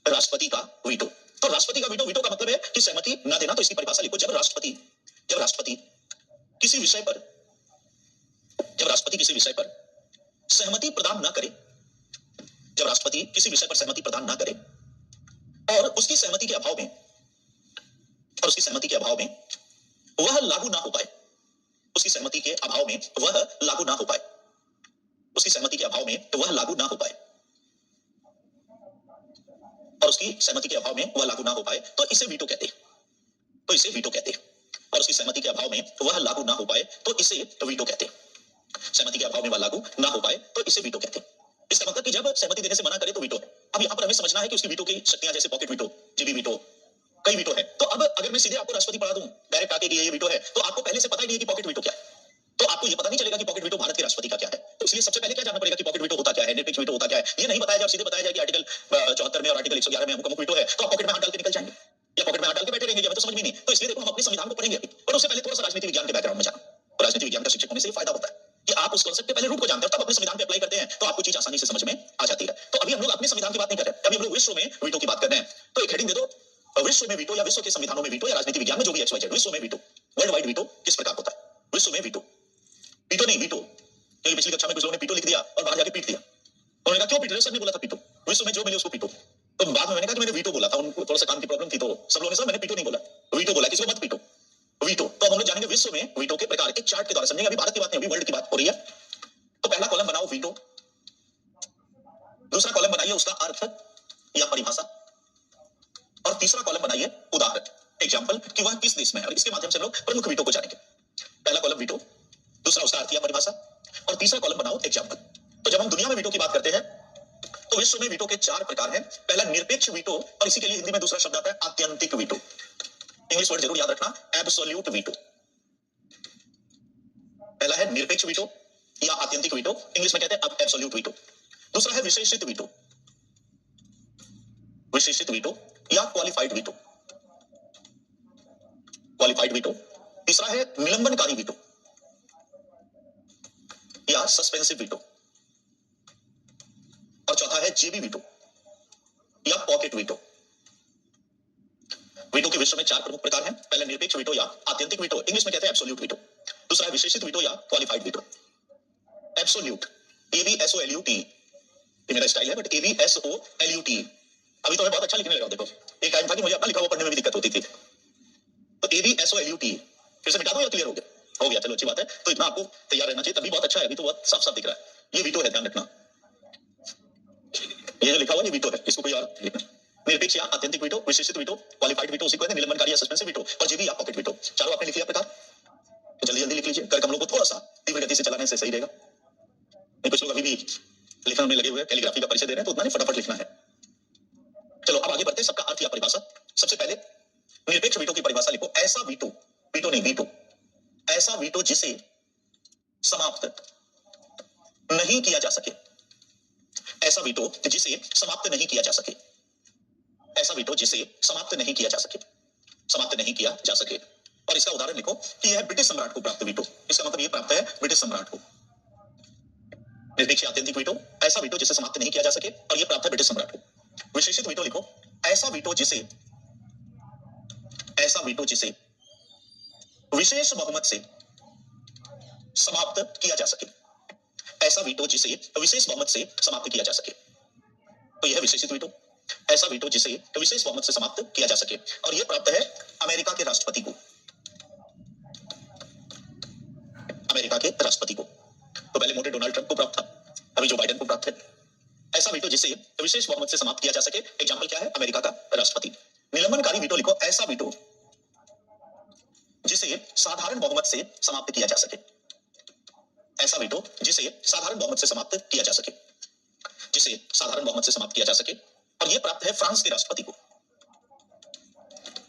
राष्ट्रपति का वीटो। तो राष्ट्रपति का वीटो, वीटो का मतलब है कि सहमति ना देना। तो इसकी परिभाषा लिखो, जब राष्ट्रपति किसी विषय पर, जब राष्ट्रपति किसी विषय पर सहमति प्रदान ना करे, जब राष्ट्रपति किसी विषय पर सहमति प्रदान ना करे और उसकी सहमति के अभाव में, और उसकी सहमति के अभाव में वह लागू ना हो पाए, उसकी सहमति के अभाव में वह लागू ना हो पाए, उसकी सहमति के अभाव में वह लागू ना हो पाए, और उसकी सहमति के अभाव में वह लागू ना हो पाए, तो इसे वीटो कहते हैं। तो इसे वीटो कहते हैं। और उसकी सहमति के अभाव में वह लागू ना हो पाए तो इसे वीटो कहते हैं। सहमति के अभाव में वह लागू ना हो पाए तो इसे वीटो कहते हैं। इसका मतलब कि जब सहमति देने से मना करे तो वीटो है। अब यहाँ पर हमें समझना है कि उसकी वीटो की शक्तियां, जैसे पॉकेट वीटो, जीबी वीटो, कई वीटो है। तो अब अगर मैं सीधे आपको राष्ट्रपति पढ़ा दूं डायरेक्ट आके कि ये वीटो है, तो आपको पहले से पता ही नहीं है कि पॉकेट वीटो क्या है। तो आपको ये पता नहीं चलेगा कि पॉकेट वीटो भारत के राष्ट्रपति का क्या है। तो इसलिए सबसे पहले क्या जानना पड़ेगा कि पॉकेट वीटो होता क्या है, निरपेक्ष वीटो होता क्या है। ये नहीं बताया जाए, सीधे बताया जाए कि आर्टिकल 74 में और आर्टिकल 111 में अमुक वीटो है, तो आप पॉकेट में हाथ डाल के निकल जाएंगे या पॉकेट में हाथ डाल के बैठे रहेंगे, हमें तो समझ में नहीं। तो इसलिए देखो हम अपने संविधान को पढ़ेंगे, पर उससे पहले थोड़ा सा राजनीति विज्ञान के बैकग्राउंड में जाना। और राजनीति विज्ञान का शिक्षक होने से फायदा होता है कि आप उस कॉन्सेप्ट के पहले रूट को जानते हैं, तब अपने संविधान पे अप्लाई करते हैं, तो आपको चीज आसानी से समझ में आ जाती है। तो अभी हम लोग अपने संविधान की बात नहीं कर रहे, अभी हम लोग विश्व में वीटो की बात कर रहे हैं। तो एक हेडिंग दे दो, विश्व में वीटो या विश्व के संविधानों में वीटो या राजनीति विज्ञान में जो भी XYZ, विश्व में वीटो, वर्ल्ड वाइड वीटो किस प्रकार होता है। विश्व में वीटो, वीटो नहीं वीटो, क्योंकि पिछली कक्षा में कुछ लोगों ने पीटो लिख दिया और बाहर जाके पीट दिया। उन्होंने कहा क्यों पीट रहे हो, सर ने बोला था पीटो, विश्व में जो मिले उसको पीटो। तो बाद में मैंने कहा कि मैंने वीटो बोला था, उनको थोड़ा सा कान की प्रॉब्लम थी, तो सब लोगों ने सर मैंने पीटो नहीं बोला, वीटो बोला, किसी को मत पीटो, वीटो। तो अब हम लोग जानेंगे विश्व में वीटो के प्रकार, एक चार्ट के द्वारा समझेंगे। अभी भारत की बात नहीं, अभी वर्ल्ड की बात हो रही है। तो पहला कॉलम बनाओ वीटो, दूसरा कॉलम बनाइए उसका अर्थ या परिभाषा, और तीसरा कॉलम बनाइए उदाहरण, एग्जाम्पल, कि वह किस देश में है। और इसके माध्यम से हम लोग प्रमुख वीटो को जानेंगे। पहला कॉलम वीटो, दूसरा उसका अर्थ या परिभाषा, और तीसरा कॉलम बनाओ एग्जाम्पल। तो जब हम दुनिया में वीटो की बात करते हैं तो विश्व में वीटो के 4 प्रकार हैं। पहला निरपेक्ष वीटो, और इसी के लिए हिंदी में दूसरा शब्द आता है आत्यंतिक वीटो। इंग्लिश वर्ड जरूर याद रखना, एब्सोल्यूट वीटो। पहला है निरपेक्ष वीटो या आत्यंतिक वीटो, इंग्लिश में कहते हैं एब्सोल्यूट वीटो। दूसरा है विशेषित वीटो, विशेषित वीटो या क्वालिफाइड वीटो, क्वालिफाइड वीटो। तीसरा है निलंबनकारी वीटो या सस्पेंसिव वीटो, और चौथा है जेबी वीटो या पॉकेट वीटो। वीटो के विश्व में 4 प्रमुख प्रकार हैं। पहला निरपेक्ष वीटो या आत्यंतिक वीटो, इंग्लिश में कहते हैं एब्सोल्यूट वीटो। दूसरा है विशेषित वीटो या क्वालिफाइड वीटो। एब्सोल्यूट, ABSOLUT, ये मेरा स्टाइल है, बट ABSOLUT अभी तो मैं बहुत अच्छा लिखने लगा। देखो एक टाइम था कि मुझे अपना लिखा हुआ पढ़ने में भी दिक्कत होती थी। तो ABSOLUT फिर से मिटा दो या क्लियर हो गया? हो गया, चलो अच्छी बात है। तो इतना आपको तैयार रहना चाहिए, तभी बहुत अच्छा है। अभी तो बहुत साफ साफ दिख रहा है, ये वीटो है, ध्यान रखना। ये जो लिखा हुआ ये वीटो है, इसको कोई और लिखना। निरपेक्ष या आत्यंतिक वीटो, विशेषित वीटो, क्वालिफाइड वीटो उसी को कहते हैं, निलंबनकारी या सस्पेंसिव वीटो, और जेबी या पॉकेट वीटो। चारों आपने लिख लिया प्रकार, तो जल्दी जल्दी लिख लीजिए। कर कमलों को थोड़ा सा तीव्र गति से चलाने से सही रहेगा। नहीं कुछ लोग अभी भी लिखने में लगे हुए हैं, कैलीग्राफी का परिचय दे रहे हैं, तो उतना नहीं, फटाफट लिखना है। चलो अब आगे बढ़ते हैं, सबका अर्थ या परिभाषा। सबसे पहले निरपेक्ष वीटो की परिभाषा लिखो, ऐसा वीटो, वीटो नहीं वीटो, ऐसा वीटो जिसे समाप्त नहीं किया जा सके, ऐसा वीटो जिसे समाप्त नहीं किया जा सके, ऐसा वीटो जिसे समाप्त नहीं किया जा सके, समाप्त नहीं किया जा सके। और इसका उदाहरण लिखो कि यह ब्रिटिश सम्राट को प्राप्त वीटो। इसका मतलब यह प्राप्त है ब्रिटिश सम्राट को। निर्देशीय आत्यंतिक वीटो, ऐसा वीटो जिसे समाप्त नहीं किया जा सके, और यह प्राप्त है ब्रिटिश सम्राट को। विशेषित वीटो लिखो, ऐसा वीटो जिसे विशेष बहुमत से समाप्त किया जा सके, ऐसा वीटो जिसे विशेष बहुमत से समाप्त किया जा सके। तो यह विशेषित वीटो, ऐसा वीटो जिसे विशेष बहुमत से समाप्त किया जा सके, और यह प्राप्त है अमेरिका के राष्ट्रपति को, अमेरिका के राष्ट्रपति को। तो पहले मोटे डोनाल्ड ट्रंप को प्राप्त था, अभी जो बाइडेन को प्राप्त है। ऐसा वीटो जिसे विशेष बहुमत से समाप्त किया जा सके, एग्जांपल क्या है, अमेरिका का राष्ट्रपति। निलंबनकारी वीटो लिखो, ऐसा वीटो जिसे साधारण बहुमत से समाप्त किया जा सके, ऐसा वीटो जिसे साधारण बहुमत से समाप्त किया जा सके, जिसे साधारण बहुमत से समाप्त किया जा सके, और यह प्राप्त है फ्रांस के राष्ट्रपति को।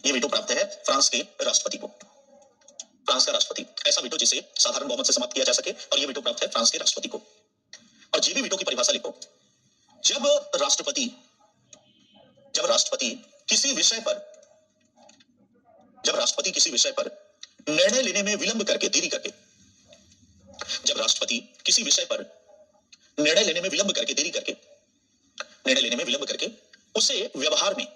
यह वीटो प्राप्त है फ्रांस के राष्ट्रपति को, फ्रांस का राष्ट्रपति। ऐसा वीटो जिसे साधारण बहुमत से समाप्त किया जा सके, और यह वीटो प्राप्त है फ्रांस के राष्ट्रपति को। और जीबी वीटो की परिभाषा लिखो, जब राष्ट्रपति किसी विषय पर निर्णय लेने में विलंब करके, देरी करके, जब राष्ट्रपति किसी विषय पर निर्णय लेने में विलंब करके, देरी करके, निर्णय लेने में विलंब करके उसे व्यवहार में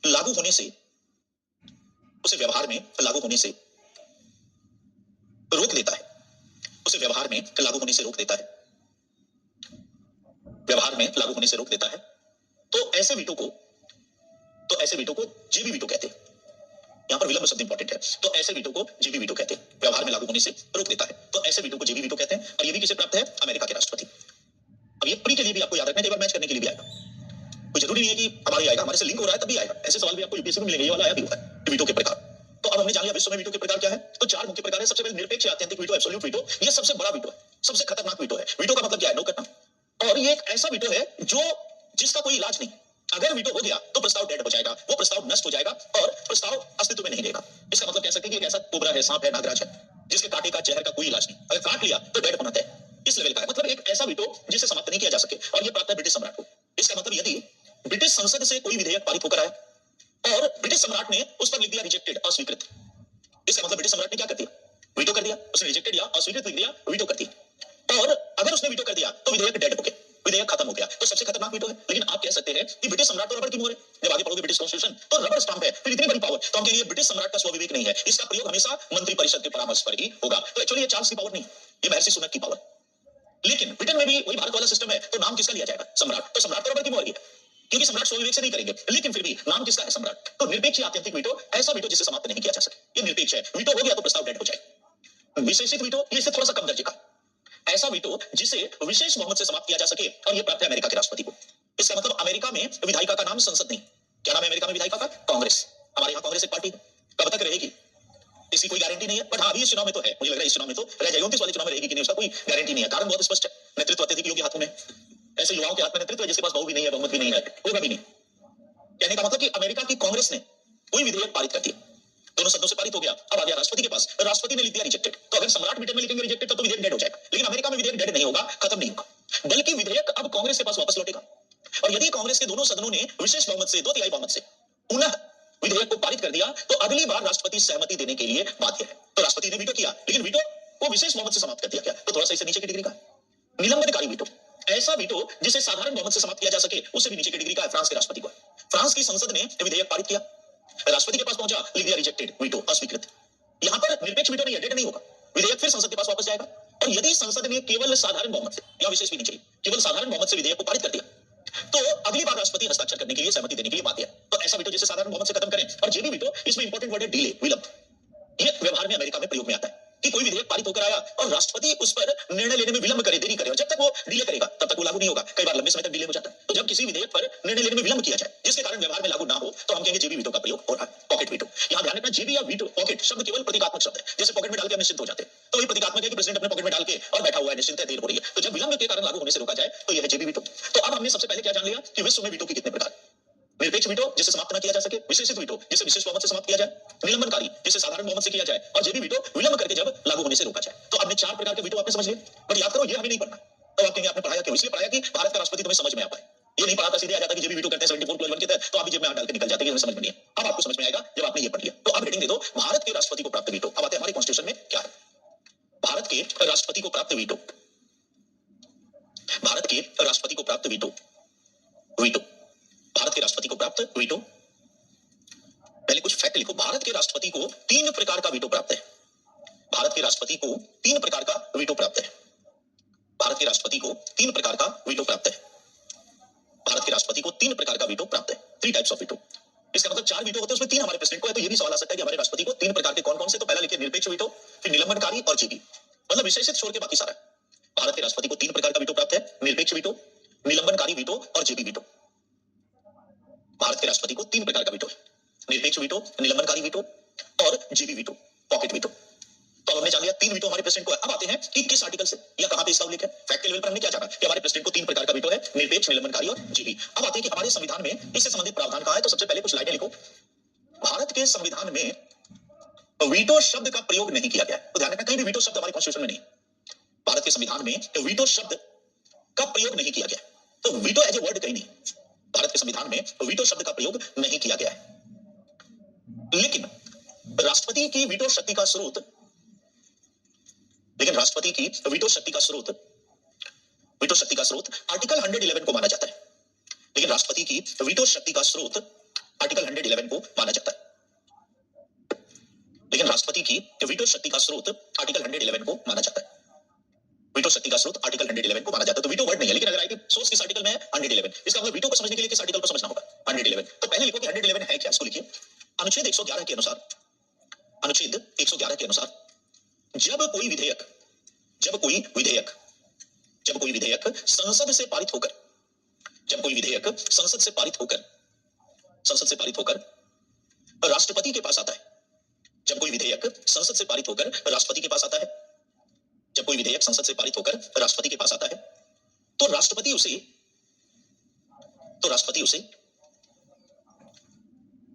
लागू होने से रोक देता है, उसे व्यवहार में लागू होने से रोक देता है, व्यवहार में लागू होने से रोक देता है, तो ऐसे वीटो को जेबी वीटो कहते हैं। यहां पर विलंब शब्द इंपॉर्टेंट है, तो ऐसे वीटो को जेबी वीटो कहते हैं, व्यवहार में लागू होने से रोक देता है, तो ऐसे वीटो को जेबी वीटो कहते हैं। और ये भी किसे प्राप्त है, अमेरिका के राष्ट्रपति। अब ये प्री के लिए भी आपको याद रखना है, कई बार मैच करने के लिए भी आएगा, कोई जरूरी नहीं है कि हमारे आएगा, हमारे से लिंक हो रहा है तभी आएगा। ऐसे सवाल भी आपको यूपीएससी में मिलेंगे, ये वाला आया भी हुआ है, वीटो के प्रकार। तो अब हमने जान लिया विश्व में वीटो के प्रकार क्या है। तो 4 मुख्य प्रकार है। सबसे पहले निरपेक्ष आत्यंतिक वीटो, एब्सोल्यूट वीटो। ये सबसे बड़ा वीटो है, सबसे खतरनाक वीटो है। वीटो का मतलब क्या है, नो करना। और ये एक ऐसा वीटो है जिसका कोई इलाज नहीं। अगर वीटो हो गया तो प्रस्ताव डेड हो जाएगा, वो प्रस्ताव नष्ट हो जाएगा और प्रस्ताव अस्तित्व में नहीं रहेगा। इसका मतलब कह सकते हैं कि एक ऐसा कोबरा है, सांप है, नागराज है, जिसके कांटे का, जहर का कोई इलाज नहीं, अगर काट लिया तो डेड होना तय। इस लेवल का है, मतलब एक ऐसा वीटो जिसे समाप्त नहीं किया जा सके, और ये प्राप्त है ब्रिटिश सम्राट को। इसका मतलब यदि ब्रिटिश संसद से कोई विधेयक पारित होकर आया और ब्रिटिश सम्राट ने उस पर लिख दिया रिजेक्टेड, अस्वीकृत, इसका मतलब ब्रिटिश सम्राट ने क्या कर दिया, वीटो कर दिया। उसने रिजेक्टेड या अस्वीकृत लिख दिया, वीटो कर दिया। और अगर उसने वीटो कर दिया तो विधेयक डेड हो गया, विधेयक खत्म हो गया। तो सबसे खतरनाक वीटो है। लेकिन आप कह सकते हैं कि ब्रिटिश सम्राट तो रबर की मोहर है, जब आगे पढ़ोगे ब्रिटिश कॉन्स्टिट्यूशन तो रबर स्टाम्प है, फिर इतनी बड़ी पावर, तो हम कहेंगे ब्रिटिश सम्राट का स्वविवेक नहीं है, इसका प्रयोग हमेशा मंत्री परिषद के परामर्श पर ही होगा। तो एक्चुअली ये चार्ल्स की पावर नहीं, ये महर्षि सुनक की पावर। लेकिन ब्रिटेन में भी वही भारत वाला सिस्टम है, तो नाम किसका लिया जाएगा, सम्राट। तो सम्राट तो रबर की मोहर है, क्योंकि सम्राट स्वविवेक से नहीं करेंगे, लेकिन फिर भी नाम किसका है, सम्राट। तो निरपेक्ष आत्यंतिक वीटो, ऐसा वीटो जिसे समाप्त नहीं किया जा सके, ये निरपेक्ष है। वीटो हो गया तो प्रस्ताव डेड हो जाए। विशेषित वीटो, ये इससे थोड़ा सा कम दर्जे का, ऐसा वीटो जिसे विशेष बहुमत से समाप्त किया जा सके, और यह प्राप्त है अमेरिका के राष्ट्रपति को। इसका मतलब अमेरिका में विधायिका का नाम संसद नहीं, क्या नाम है अमेरिका में विधायिका का, कांग्रेस। हमारे यहाँ कांग्रेस एक पार्टी कब तक रहेगी इसकी कोई गारंटी नहीं है, बट हाँ अभी इस चुनाव में तो है, मुझे लग रहा है इस चुनाव में तो रह जाएगी। 29 वाले चुनाव में रहेगी कि नहीं उसका कोई गारंटी नहीं है। कारण बहुत स्पष्ट है, नेतृत्व अत्यधिक योग्य हाथों में, ऐसे युवाओं के हाथ में नेतृत्व है जिसके पास बहु भी नहीं है, बहुमत भी नहीं है, होगा भी नहीं। कहने का मतलब कि अमेरिका की कांग्रेस ने कोई विधेयक पारित कर दिया, दोनों सदनों से पारित हो गया, अब आ गया राष्ट्रपति के पास, राष्ट्रपति ने लिख दिया रिजेक्टेड। तो अगर सम्राट ब्रिटेन में लिखेंगे रिजेक्टेड तो विधेयक डेड हो जाएगा। लेकिन अमेरिका में विधेयक डेड नहीं होगा, खत्म नहीं होगा, बल्कि विधेयक अब कांग्रेस के पास वापस लौटेगा। और यदि कांग्रेस के दोनों सदनों ने विशेष बहुमत से, 2/3 बहुमत से पुनः विधेयक को पारित कर दिया, तो अगली बार राष्ट्रपति सहमति देने के लिए बाध्य है। तो राष्ट्रपति ने वीटो किया, लेकिन वीटो को विशेष बहुमत से समाप्त कर दिया गया, तो थोड़ा सा इससे नीचे की डिग्री का। निलंबनकारी वीटो, ऐसा वीटो जिसे साधारण बहुमत से समाप्त किया जा सके, उससे भी नीचे की डिग्री का है, फ्रांस के राष्ट्रपति को। फ्रांस की संसद ने विधेयक पारित किया, राष्ट्रपति के पास पहुंचा, लिख दिया रिजेक्टेड, वीटो, अस्वीकृत। यहां पर निरपेक्ष वीटो नहीं है, डेड नहीं होगा, विधेयक फिर संसद के पास वापस जाएगा। और यदि संसद ने केवल साधारण बहुमत से, या विशेष भी नहीं चाहिए, केवल साधारण बहुमत से विधेयक को पारित कर दिया, तो अगली बार राष्ट्रपति हस्ताक्षर करने के लिए, सहमति देने के लिए बाध्य है। तो ऐसा वीटो जिसे साधारण बहुमत से खत्म करें। और जेबी वीटो, इसमें इंपॉर्टेंट वर्ड है डिले, विलंब। ये व्यवहार में अमेरिका में प्रयोग में आता है कि कोई विधेयक पारित होकर आया और राष्ट्रपति उस पर निर्णय लेने में विलंब करे, देरी करे, और जब तक वो डिले करेगा तब तक वो लागू नहीं होगा। कई बार लंबे समय तक डिले हो जाता है। तो जब किसी विधेयक पर निर्णय लेने में विलंब किया जाए, जिसके कारण व्यवहार में लागू ना हो, तो हम कहेंगे जेबी वीटो का प्रयोग हो रहा है, पॉकेट वीटो। यहां ध्यान रखना, जेबी या वीटो, पॉकेट शब्द केवल प्रतीकात्मक शब्द है, जैसे पॉकेट में डाल के हम निश्चिंत हो जाते हैं, तो ये प्रतीकात्मक है कि प्रेसिडेंट अपने पॉकेट में डाल के और बैठा हुआ है, निश्चिंत है, देर हो रही है। तो जब विलंब के कारण लागू होने से रोका जाए तो यह है जेबी वीटो। तो अब हमने सबसे पहले क्या जान लिया कि विश्व में वीटो के कितने प्रकार, निरपेक्ष वीटो जिसे समाप्त न किया जा सके, विशेषित वीटो जिसे विशेष बहुमत से समाप्त किया जाए, निलंबनकारी जिसे साधारण बहुमत से किया जाए, और जेबी वीटो विलंब करके जब लागू होने से रोका जाए। तो आपने 4 प्रकार के वीटो आपने समझ लिए। बट याद करो, ये हमें नहीं पढ़ना। तो आप कहेंगे आपने पढ़ाया क्यों? इसलिए पढ़ाया कि भारत का राष्ट्रपति तुम्हें समझ में आ पाए। ये नहीं पढ़ाता सीधे आ जाता कि जेबी वीटो करते हैं 74+1 के तहत, तो आप भी जेब में हाथ डाल के निकल जाते हैं, समझ में नहीं है। अब आपको समझ में आएगा जब आपने ये पढ़ लिया। तो अब हेडिंग दे दो, भारत के राष्ट्रपति को प्राप्त वीटो। अब आते हैं हमारे कॉन्स्टिट्यूशन में क्या है। भारत के राष्ट्रपति को प्राप्त वीटो, भारत के राष्ट्रपति को प्राप्त वीटो, वीटो, भारत के राष्ट्रपति को प्राप्त वीटो। पहले कुछ फैक्ट लिखो। भारत के राष्ट्रपति को 3 प्रकार का वीटो प्राप्त है। भारत के राष्ट्रपति को 3 प्रकार का वीटो प्राप्त है। भारत के राष्ट्रपति को 3 प्रकार का वीटो प्राप्त है। भारत के राष्ट्रपति को 3 प्रकार का वीटो प्राप्त है। 3 टाइप्स ऑफ वीटो। इसका मतलब 4 वीटो होते हैं, उसमें 3 हमारे प्रेसिडेंट को है। तो ये भी सवाल आ सकता है कि हमारे राष्ट्रपति को 3 प्रकार के कौन कौन से। तो पहला लिखिए निरपेक्ष वीटो, फिर निलंबनकारी और जेबी, मतलब विशेषित छोड़ के बाकी सारा। भारत के राष्ट्रपति को 3 प्रकार का वीटो प्राप्त है, निरपेक्ष वीटो, निलंबनकारी वीटो और जेबी वीटो। भारत के राष्ट्रपति को 3 प्रकार का वीटो है, निरपेक्ष वीटो, निलंबनकारी वीटो और जेबी वीटो, पॉकेट वीटो। तो हमने जान लिया 3 वीटो हमारे प्रेसिडेंट को है। अब आते हैं कि किस आर्टिकल से या कहां पे इसका उल्लेख है। फैक्ट के लेवल पर हमने क्या जाना कि हमारे प्रेसिडेंट को 3 प्रकार का वीटो है, निरपेक्ष, निलंबनकारी और जेबी। अब आते हैं कि हमारे संविधान में इससे संबंधित प्रावधान कहां है। तो सबसे पहले कुछ लाइनें लिखो। भारत के संविधान में वीटो शब्द का प्रयोग नहीं किया गया है। तो ध्यान रखना, कहीं भी वीटो शब्द हमारे कॉन्स्टिट्यूशन में नहीं। भारत के संविधान में वीटो शब्द का प्रयोग नहीं किया गया। तो वीटो एज ए वर्ड कहीं नहीं। भारत के संविधान में वीटो शब्द का प्रयोग नहीं किया गया है। लेकिन राष्ट्रपति की वीटो शक्ति का स्रोत, लेकिन राष्ट्रपति की वीटो शक्ति का स्रोत, वीटो शक्ति का स्रोत आर्टिकल 111 को माना जाता है। लेकिन राष्ट्रपति की वीटो शक्ति का स्रोत आर्टिकल 111 को माना जाता है। लेकिन राष्ट्रपति की वीटो शक्ति का स्रोत आर्टिकल 111 को माना जाता है। वीटो शक्ति का स्रोत आर्टिकल 111 को माना जाता है। तो वीटो वर्ड नहीं है, लेकिन अगर आईटी सोर्स किस आर्टिकल में है 111, इसका मतलब वीटो को समझने के लिए किस आर्टिकल को समझना होगा 111। तो पहले लिखो कि 111 है क्या, इसको लिखिए। अनुच्छेद 111 के अनुसार, अनुच्छेद 111 के अनुसार जब कोई विधेयक, जब कोई विधेयक, जब कोई विधेयक संसद से पारित होकर, जब कोई विधेयक संसद से पारित होकर, संसद से पारित होकर राष्ट्रपति के पास आता है, जब कोई विधेयक संसद से पारित होकर राष्ट्रपति के पास आता है, जब कोई विधेयक संसद से पारित होकर राष्ट्रपति के पास आता है, तो राष्ट्रपति उसे, तो राष्ट्रपति उसे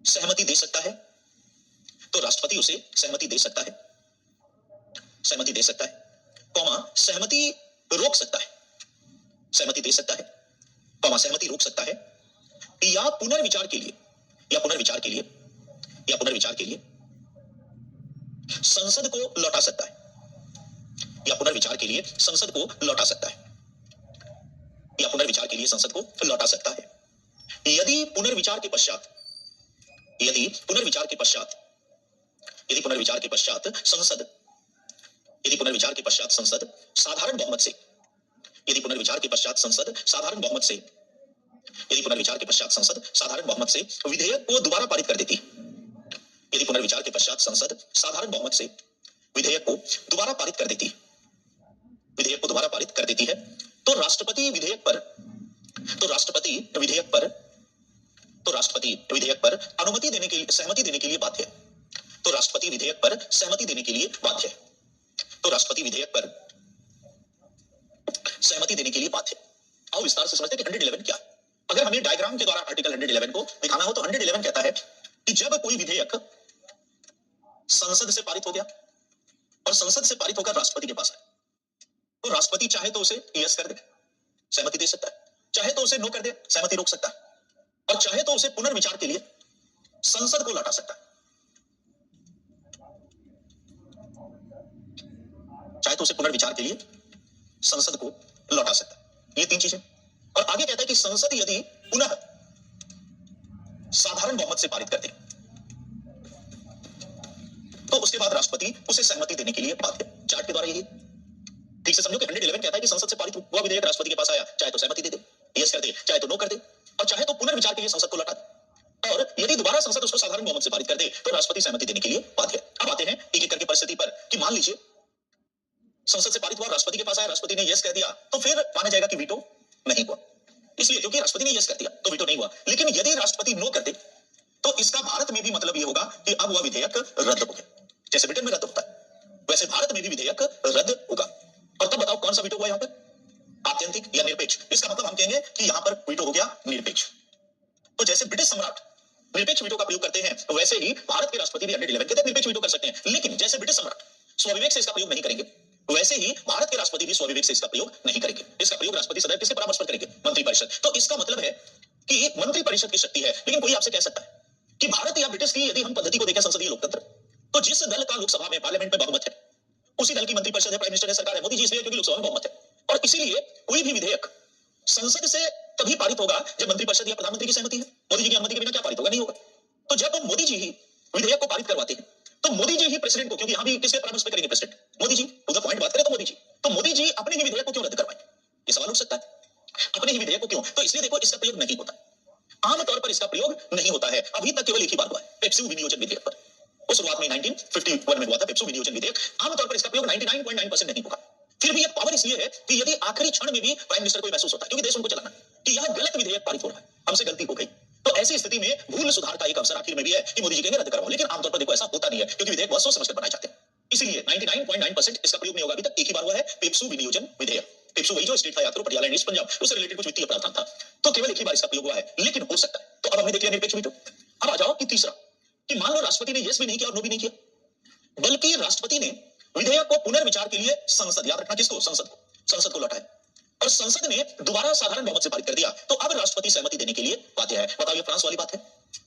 सहमति दे सकता है, तो राष्ट्रपति उसे सहमति दे सकता है, सहमति दे सकता है, कौमा सहमति रोक सकता है, सहमति दे सकता है, कौमा सहमति रोक सकता है, या पुनर्विचार के लिए, या पुनर्विचार के लिए, या पुनर्विचार के लिए संसद को लौटा सकता है, या पुनर्विचार के लिए संसद को लौटा सकता है, या पुनर्विचार के लिए संसद को लौटा सकता है। यदि पुनर्विचार के पश्चात, यदि पुनर्विचार के पश्चात, यदि पुनर्विचार के पश्चात संसद, यदि पुनर्विचार के पश्चात संसद साधारण बहुमत से, यदि पुनर्विचार के पश्चात संसद साधारण बहुमत से, यदि पुनर्विचार के पश्चात संसद साधारण बहुमत से विधेयक को दोबारा पारित कर देती है, यदि पुनर्विचार के पश्चात संसद साधारण बहुमत से विधेयक को दोबारा पारित कर देती है, विधेयक को दोबारा पारित कर देती है, तो राष्ट्रपति विधेयक पर, तो राष्ट्रपति विधेयक पर, तो राष्ट्रपति विधेयक पर अनुमति देने के लिए, सहमति देने के लिए बाध्य है, तो राष्ट्रपति विधेयक पर सहमति देने के लिए बाध्य है, तो राष्ट्रपति विधेयक पर सहमति देने के लिए बाध्य है। आओ विस्तार से समझते हैं कि 111 क्या है। अगर हमें डायग्राम के द्वारा आर्टिकल 111 को दिखाना हो तो 111 कहता है कि जब कोई विधेयक संसद से पारित हो गया और संसद से पारित होकर राष्ट्रपति के पास आए, तो राष्ट्रपति चाहे तो उसे यस कर दे, सहमति दे सकता है, चाहे तो उसे नो कर दे, सहमति रोक सकता है, और चाहे तो उसे पुनर्विचार के लिए संसद को लौटा सकता है, चाहे तो उसे पुनर्विचार के लिए संसद को लौटा सकता है। ये 3 चीजें। और आगे कहता है कि संसद यदि पुनः साधारण बहुमत से पारित कर दे तो उसके बाद राष्ट्रपति उसे सहमति देने के लिए बाध्य है। चार्ट के द्वारा यही ठीक से समझो कि 111 कहता है कि संसद से पारित हुआ विधेयक राष्ट्रपति के पास आया, चाहे तो सहमति दे दे, यस कर दे, चाहे तो नो कर दे, और चाहे तो पुनर्विचार के लिए संसद को लौटा दे, और यदि दोबारा संसद उसको साधारण बहुमत से पारित कर दे तो राष्ट्रपति सहमति देने के लिए बाध्य है। अब आते हैं एक एक करके परिस्थिति पर कि मान लीजिए संसद से पारित हुआ, राष्ट्रपति के पास आया, राष्ट्रपति ने यस कह दिया, तो फिर माना जाएगा कि वीटो नहीं हुआ, इसलिए क्योंकि राष्ट्रपति ने यस कर दिया तो वीटो नहीं हुआ। लेकिन यदि राष्ट्रपति नो कर दे तो इसका भारत में भी मतलब यह होगा कि अब वह विधेयक रद्द हो गया। जैसे ब्रिटेन में रद्द होता है वैसे भारत में भी विधेयक रद्द होगा। और तब बताओ कौन सा वीटो हुआ यहां पर, आत्यंतिक या निरपेक्ष। इसका मतलब हम कहेंगे कि यहां पर वीटो हो गया निरपेक्ष। तो जैसे ब्रिटिश सम्राट निरपेक्ष वीटो का प्रयोग करते हैं, वैसे ही भारत के राष्ट्रपति भी 111 के तहत निरपेक्ष वीटो कर सकते हैं। लेकिन जैसे ब्रिटिश सम्राट स्वविवेक से इसका प्रयोग नहीं करेंगे, वैसे ही भारत के राष्ट्रपति भी स्वविवेक से इसका प्रयोग नहीं करेंगे। इसका प्रयोग राष्ट्रपति सदैव किसके परामर्श पर करेंगे? मंत्रिपरिषद। तो इसका मतलब है कि मंत्रिपरिषद की शक्ति है। लेकिन कोई आपसे कह सकता है कि भारत या ब्रिटिश की यदि हम पद्धति को देखें, संसदीय लोकतंत्र, तो जिस दल का लोकसभा में, पार्लियामेंट में बहुमत है, उसी दल की मंत्रिपरिषद है, प्राइम मिनिस्टर है, सरकार है। मोदी जी इसलिए क्योंकि लोकसभा में बहुमत है, और इसीलिए कोई भी विधेयक संसद से तभी पारित होगा जब मंत्रिपरिषद या प्रधानमंत्री की सहमति है। मोदी जी की अनुमति के बिना क्या पारित होगा? नहीं होगा। तो जब मोदी जी ही विधेयक को पारित करवाते हैं, तो मोदी जी ही प्रेसिडेंट को, क्योंकि यहां भी किसके परामर्श में करेंगे? President Modi ji. To the point बात करें तो मोदी जी, तो मोदी जी अपने ही विधेयक को क्यों रद्द करवाएं? ये सवाल उठ सकता है। अपने ही विधेयक को क्यों? तो इसलिए देखो, इसका प्रयोग नहीं होता, आमतौर पर इसका प्रयोग नहीं होता है। अभी तक केवल एक ही बार हुआ है, पेप्सू विनियोजन विधेयक पर। वो शुरुआत में 1951 में हुआ था, पेप्सू विनियोजन विधेयक। आमतौर पर इसका प्रयोग 99.9% नहीं होगा। फिर भी एक पावर इसलिए है कि यदि आखिरी क्षण में भी प्राइम मिनिस्टर को महसूस होता है, क्योंकि देश उनको चलाना, कि यह गलत विधेयक पारित हो रहा है, हमसे गलती हो गई, तो ऐसी स्थिति में भूल सुधार का एक अवसर आखिर में भी है कि मोदी जी कहेंगे रद्द करवाओ। लेकिन आमतौर पर देखो ऐसा होता नहीं है, क्योंकि विधेयक बहुत सोच समझकर बनाए जाते हैं। इसलिए 99.9% इसका प्रयोग नहीं होगा। अभी तक एक ही बार हुआ है, पेप्सू विनियोजन विधेयक। पेप्सू वही जो स्टेट था, या तो पटियाला एंड ईस्ट पंजाब, उससे रिलेटेड कुछ वित्तीय प्रावधान था, तो केवल एक ही बार इसका प्रयोग हुआ है। लेकिन हो सकता है, तो अब हमने देख लिया निरपेक्ष वीटो। अब आ जाओ कि तीसरा, कि मान लो राष्ट्रपति ने यस भी नहीं किया और नो भी नहीं किया, बल्कि राष्ट्रपति ने विधेयक को पुनर्विचार के लिए संसद, याद रखना किसको? संसद को लौटाया, और संसद ने दोबारा साधारण बहुमत से पारित कर दिया, तो अब राष्ट्रपति सहमति देने के लिए बाध्य है। बताओ, ये फ्रांस वाली बात है।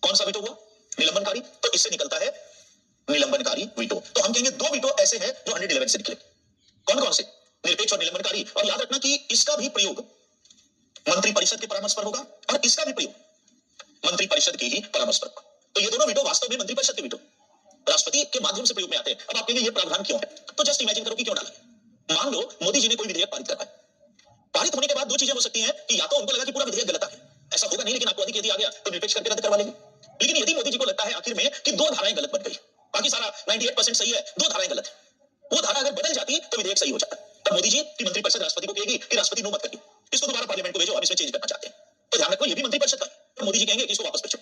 कौन सा वीटो हुआ? निलंबनकारी। तो इससे निकलता है निलंबनकारी वीटो। तो हम कहेंगे दो वीटो ऐसे हैं जो 111 से निकले। कौन कौन से? निरपेक्ष और निलंबनकारी। और याद रखना कि इसका भी प्रयोग मंत्रिपरिषद के परामर्श पर होगा, और इसका भी प्रयोग मंत्रिपरिषद के ही परामर्श पर होगा। तो ये दोनों वीटो वास्तव में मंत्रिपरिषद के वीटो राष्ट्रपति के माध्यम से प्रयोग में आते हैं। अब आप कहेंगे ये प्रावधान क्यों है? तो जस्ट इमेजिन करो कि क्यों डाला। मान लो मोदी जी ने कोई विधेयक पारित करवाया, पारित होने के बाद दो चीजें हो सकती हैं, कि या तो उनको लगा कि पूरा विधेयक गलत आ गया, ऐसा होगा नहीं, लेकिन आपको अधिक यदि आ गया तो निरपेक्ष करके रद्द करवा लेंगे। लेकिन यदि मोदी जी को लगता है आखिर में कि दो धाराएं गलत बन गई, बाकी सारा 98% सही है, दो धाराएं गलत है, वो धारा अगर बदल जाती तो विधेयक सही हो जाता, तब मोदी जी की मंत्रिपरिषद राष्ट्रपति को कहेगी कि राष्ट्रपति नो मत करिए, इसको दोबारा पार्लियामेंट को भेजो, अब इसमें चेंज करना चाहते हैं। तो ध्यान रखो, ये भी मंत्रिपरिषद का है, तो मोदी जी कहेंगे कि इसको वापस भेजो,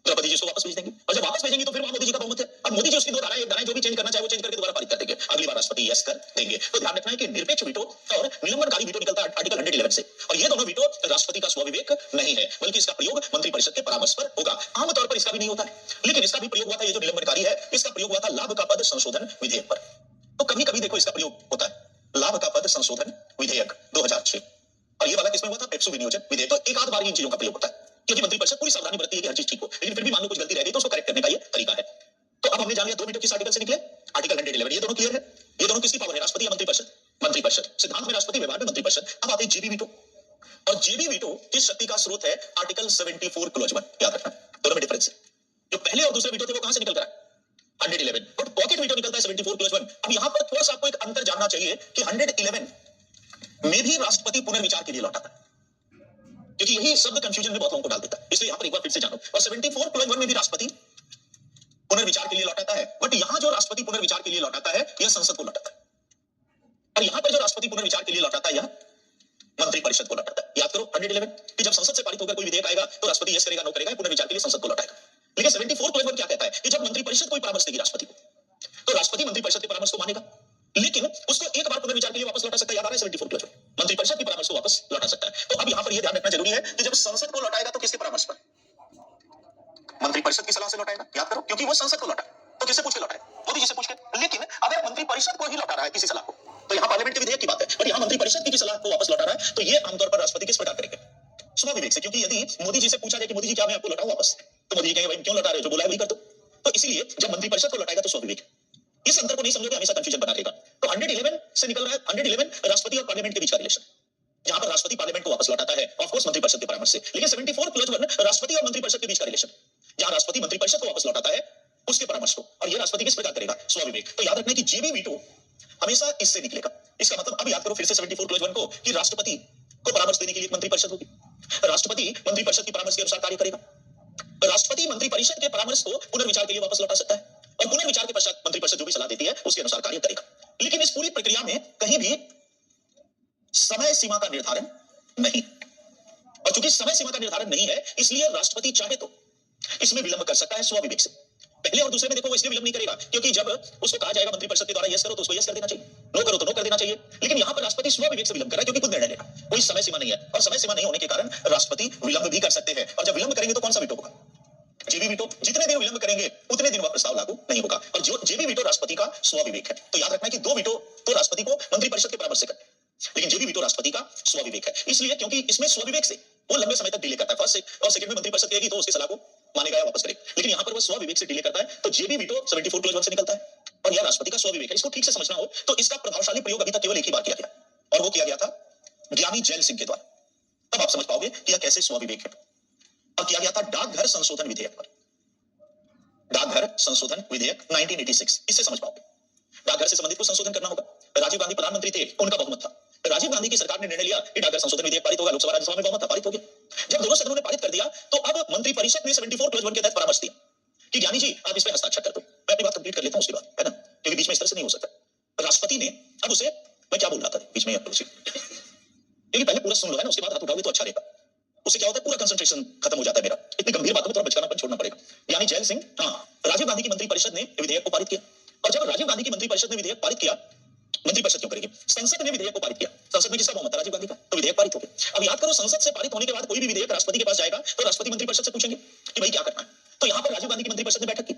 द्रौपदी जी इसको वापस भेज देंगे, और जब वापस भेजेंगे तो फिर वहां मोदी जी का बहुमत है। अब मोदी जी उसकी दो धाराएं, एक धाराएं जो भी चेंज करना चाहे वो चेंज करके दोबारा पारित कर देंगे, अगली बार राष्ट्रपति यस कर देंगे। तो ध्यान रखना है कि निरपेक्ष वीटो और निलंबनकारी वीटो निकलता है आर्टिकल 111 से, और ये दोनों वीटो राष्ट्रपति का स्वविवेक नहीं है, बल्कि इसका प्रयोग मंत्रिपरिषद के परामर्श पर होगा। आमतौर पर इसका भी नहीं होता है, लेकिन इसका भी प्रयोग हुआ था। ये जो निलंबनकारी है, इसका प्रयोग हुआ था लाभ का पद संशोधन विधेयक पर। तो कभी कभी देखो इसका प्रयोग होता है, लाभ का पद संशोधन विधेयक 2006, और ये वाला किसमें हुआ था? पेप्सू विनियोजन विधेयक। तो एक आध बार इन चीजों का प्रयोग होता है, क्योंकि मंत्रिपरिषद पूरी सावधानी बरतती है कि हर चीज ठीक हो, लेकिन फिर भी मान लो कुछ गलती रह गई तो उसको करेक्ट करने का ये तरीका है। तो अब हमने जान लिया दो वीटो किस आर्टिकल से निकले, आर्टिकल 111। ये दोनों क्लियर है। ये दोनों किसकी पावर है? राष्ट्रपति या मंत्रिपरिषद? मंत्रिपरिषद। सिद्धांत में राष्ट्रपति, व्यवहार में मंत्रिपरिषद। अब आते हैं जेबी वीटो, और जेबी वीटो किस शक्ति का स्रोत है? Article 74 clause 1। याद रखना, दोनों में डिफरेंस है। जो पहले और दूसरे वीटो थे वो कहां से निकल कर आए? 111। बट पॉकेट वीटो निकलता है 74 क्लॉज 1। अब यहां पर थोड़ा सा आपको एक अंतर जानना चाहिए कि 111 में भी राष्ट्रपति पुनर्विचार के लिए लौटा था, क्योंकि यही शब्द कंफ्यूजन में बहुत लोगों को डाल देता है, इसलिए यहां पर एक बार फिर से जानो। और 74 क्लॉज 1 में भी राष्ट्रपति पुनर्विचार के लिए लौटाता है, बट यहां जो राष्ट्रपति पुनर्विचार के लिए लौटाता है यह संसद को लौटाता है, और यहां पर जो राष्ट्रपति पुनर्विचार के लिए लौटाता है यह मंत्रिपरिषद को लौटाता है। याद करो 111 कि जब संसद से पारित होकर कोई विधेयक आएगा तो राष्ट्रपति यस करेगा, नो करेगा, पुनर्विचार के लिए संसद को लौटाएगा। लेकिन 74 क्लॉज 1 क्या कहता है कि जब मंत्रिपरिषद कोई परामर्श देगी राष्ट्रपति को, तो राष्ट्रपति मंत्रिपरिषद के परामर्श को मानेगा, लेकिन उसको एक बार पुनर्विचार के लिए वापस लौटा सकता है। याद आ रहा है 74 क्लॉज 1, मंत्रिपरिषद के परामर्श को वापस लौटा सकता है। तो अब यहां पर यह ध्यान रखना जरूरी है कि जब संसद को लौटाएगा तो किसके परामर्श पर? मंत्रिपरिषद की सलाह से लौटाएगा। याद करो, क्योंकि वो संसद को लौटा, तो किससे पूछ के लौटाए? मोदी जी से पूछ के। लेकिन अगर मंत्रिपरिषद को ही लौटा रहा है किसी सलाह को, तो यहाँ पार्लियामेंट के विधेयक की बात है, बट यहाँ मंत्रिपरिषद की सलाह को वापस लौटा रहा है, तो ये आमतौर पर राष्ट्रपति किस प्रकार करेंगे? स्वविवेक से। क्योंकि यदि मोदी जी से पूछा जाए कि मोदी जी क्या मैं आपको लौटाऊं वापस, तो मोदी जी कहेंगे भाई क्यों लौटा रहे हो, जो बोला है वही कर दो। तो इसलिए जब मंत्रिपरिषद को लौटाएगा तो स्वविवेक। इस अंतर को नहीं समझोगे हमेशा कंफ्यूजन बना रहेगा। तो 111 से निकल रहा है 111 राष्ट्रपति और पार्लियामेंट के बीच का रिलेशन, जहां पर राष्ट्रपति पार्लियामेंट को वापस लौटाता है, ऑफ कोर्स मंत्रिपरिषद के परामर्श से। लेकिन 74 क्लॉज 1 राष्ट्रपति और मंत्रिपरिषद के बीच का रिलेशन, जहां राष्ट्रपति मंत्रिपरिषद को वापस लौटाता है उसके परामर्श को, और ये राष्ट्रपति किस प्रकार करेगा? स्वविवेक। तो याद रखना कि जेबी वीटो हमेशा इससे निकलेगा। इसका मतलब अब याद करो फिर से 74 क्लॉज 1 को कि राष्ट्रपति को परामर्श देने के लिए मंत्रिपरिषद होगी, राष्ट्रपति मंत्रिपरिषद की परामर्श के अनुसार कार्य करेगा, राष्ट्रपति मंत्रिपरिषद के परामर्श को पुनर्विचार के लिए वापस लौटा सकता है, और पुनर्विचार के पश्चात मंत्रिपरिषद जो भी सलाह देती है उसके अनुसार कार्य करेगा। लेकिन इस पूरी प्रक्रिया में कहीं भी समय सीमा का निर्धारण नहीं, और चूंकि समय सीमा का निर्धारण नहीं है, इसलिए राष्ट्रपति चाहे तो इसमें विलंब कर सकता है स्वविवेक से। पहले और दूसरे में देखो वो इसलिए विलंब नहीं करेगा क्योंकि जब उसको कहा जाएगा मंत्रिपरिषद के द्वारा यस करो तो उसको यस कर देना चाहिए, नो करो तो नो कर देना चाहिए। लेकिन यहां पर राष्ट्रपति स्व विवेक से विलंब कर रहा है क्योंकि खुद निर्णय लेगा, कोई समय सीमा नहीं है, और समय सीमा नहीं होने के कारण राष्ट्रपति विलंब भी कर सकते हैं। और जब विलंब करेंगे तो कौन सा वीटो होगा? जेबी वीटो। जितने दिन विलंब करेंगे उतने दिन वह प्रस्ताव लागू नहीं होगा। और जो जेबी वीटो राष्ट्रपति का स्व विवेक है। तो याद रखना कि दो वीटो तो राष्ट्रपति को मंत्रिपरिषद के परामर्श से करना है, लेकिन जेबी वीटो राष्ट्रपति का स्व विवेक है, इसलिए क्योंकि इसमें स्व विवेक से वो लंबे समय तक डिले करता है। फर्स्ट से और सेकंड में मंत्रिपरिषद कहेगी तो उसकी सलाह को मानेगा या वापस करेगा, लेकिन यहां पर वो स्व विवेक से डिले करता है, तो जेबी वीटो 74 क्लॉज 1 से निकलता है और यह राष्ट्रपति का स्व विवेक है। इसको ठीक से समझना हो तो इसका प्रभावशाली प्रयोग अभी तक केवल एक ही बार किया गया, और वो किया गया था ज्ञानी जैल सिंह के द्वारा। तब आप समझ पाओगे कि यह कैसे स्व विवेक है। और किया गया था डाकघर संशोधन विधेयक पर, डाकघर संशोधन विधेयक 1986। इससे समझ पाओगे डाकघर से संबंधित कुछ संशोधन करना होगा। राजीव गांधी प्रधानमंत्री थे, उनका बहुमत था। राजीव गांधी की सरकार ने निर्णय लिया कि डाकघर संशोधन विधेयक पारित होगा, लोकसभा राज्यसभा में बहुमत था, पारित हो गया। जब दोनों सदनों ने पारित कर दिया तो अब मंत्रिपरिषद ने 74 क्लॉज 1 के तहत परामर्श दिया कि ज्ञानी जी आप इस पे हस्ताक्षर कर दो। मैं अपनी बात कंप्लीट कर लेता हूं उसके बाद, है ना, क्योंकि बीच में इस तरह से नहीं हो सकता। राष्ट्रपति ने अब उसे, मैं क्या बोल रहा था बीच में, क्योंकि पहले पूरा सुन लो है ना, उसके बाद हाथ उठाओगे तो अच्छा रहेगा। उससे क्या होता है, पूरा कंसंट्रेशन खत्म हो जाता है मेरा। इतनी गंभीर बातों में थोड़ा बचकानापन छोड़ना पड़ेगा। यानी जैल सिंह, हाँ, राजीव गांधी की मंत्रिपरिषद ने विधेयक को पारित किया, और जब राजीव गांधी की मंत्रिपरिषद ने विधेयक पारित किया, मंत्रिपरिषद क्यों करेगी, संसद ने विधेयक को पारित किया, संसद में किसका बहुमत था, राजीव गांधी का, तो विधेयक पारित हो गया। अब याद करो, संसद से पारित होने के बाद कोई भी विधेयक राष्ट्रपति के पास जाएगा तो राष्ट्रपति मंत्रिपरिषद से पूछेंगे कि भाई क्या करना है। तो यहाँ पर राजीव गांधी की मंत्रिपरिषद ने बैठक की,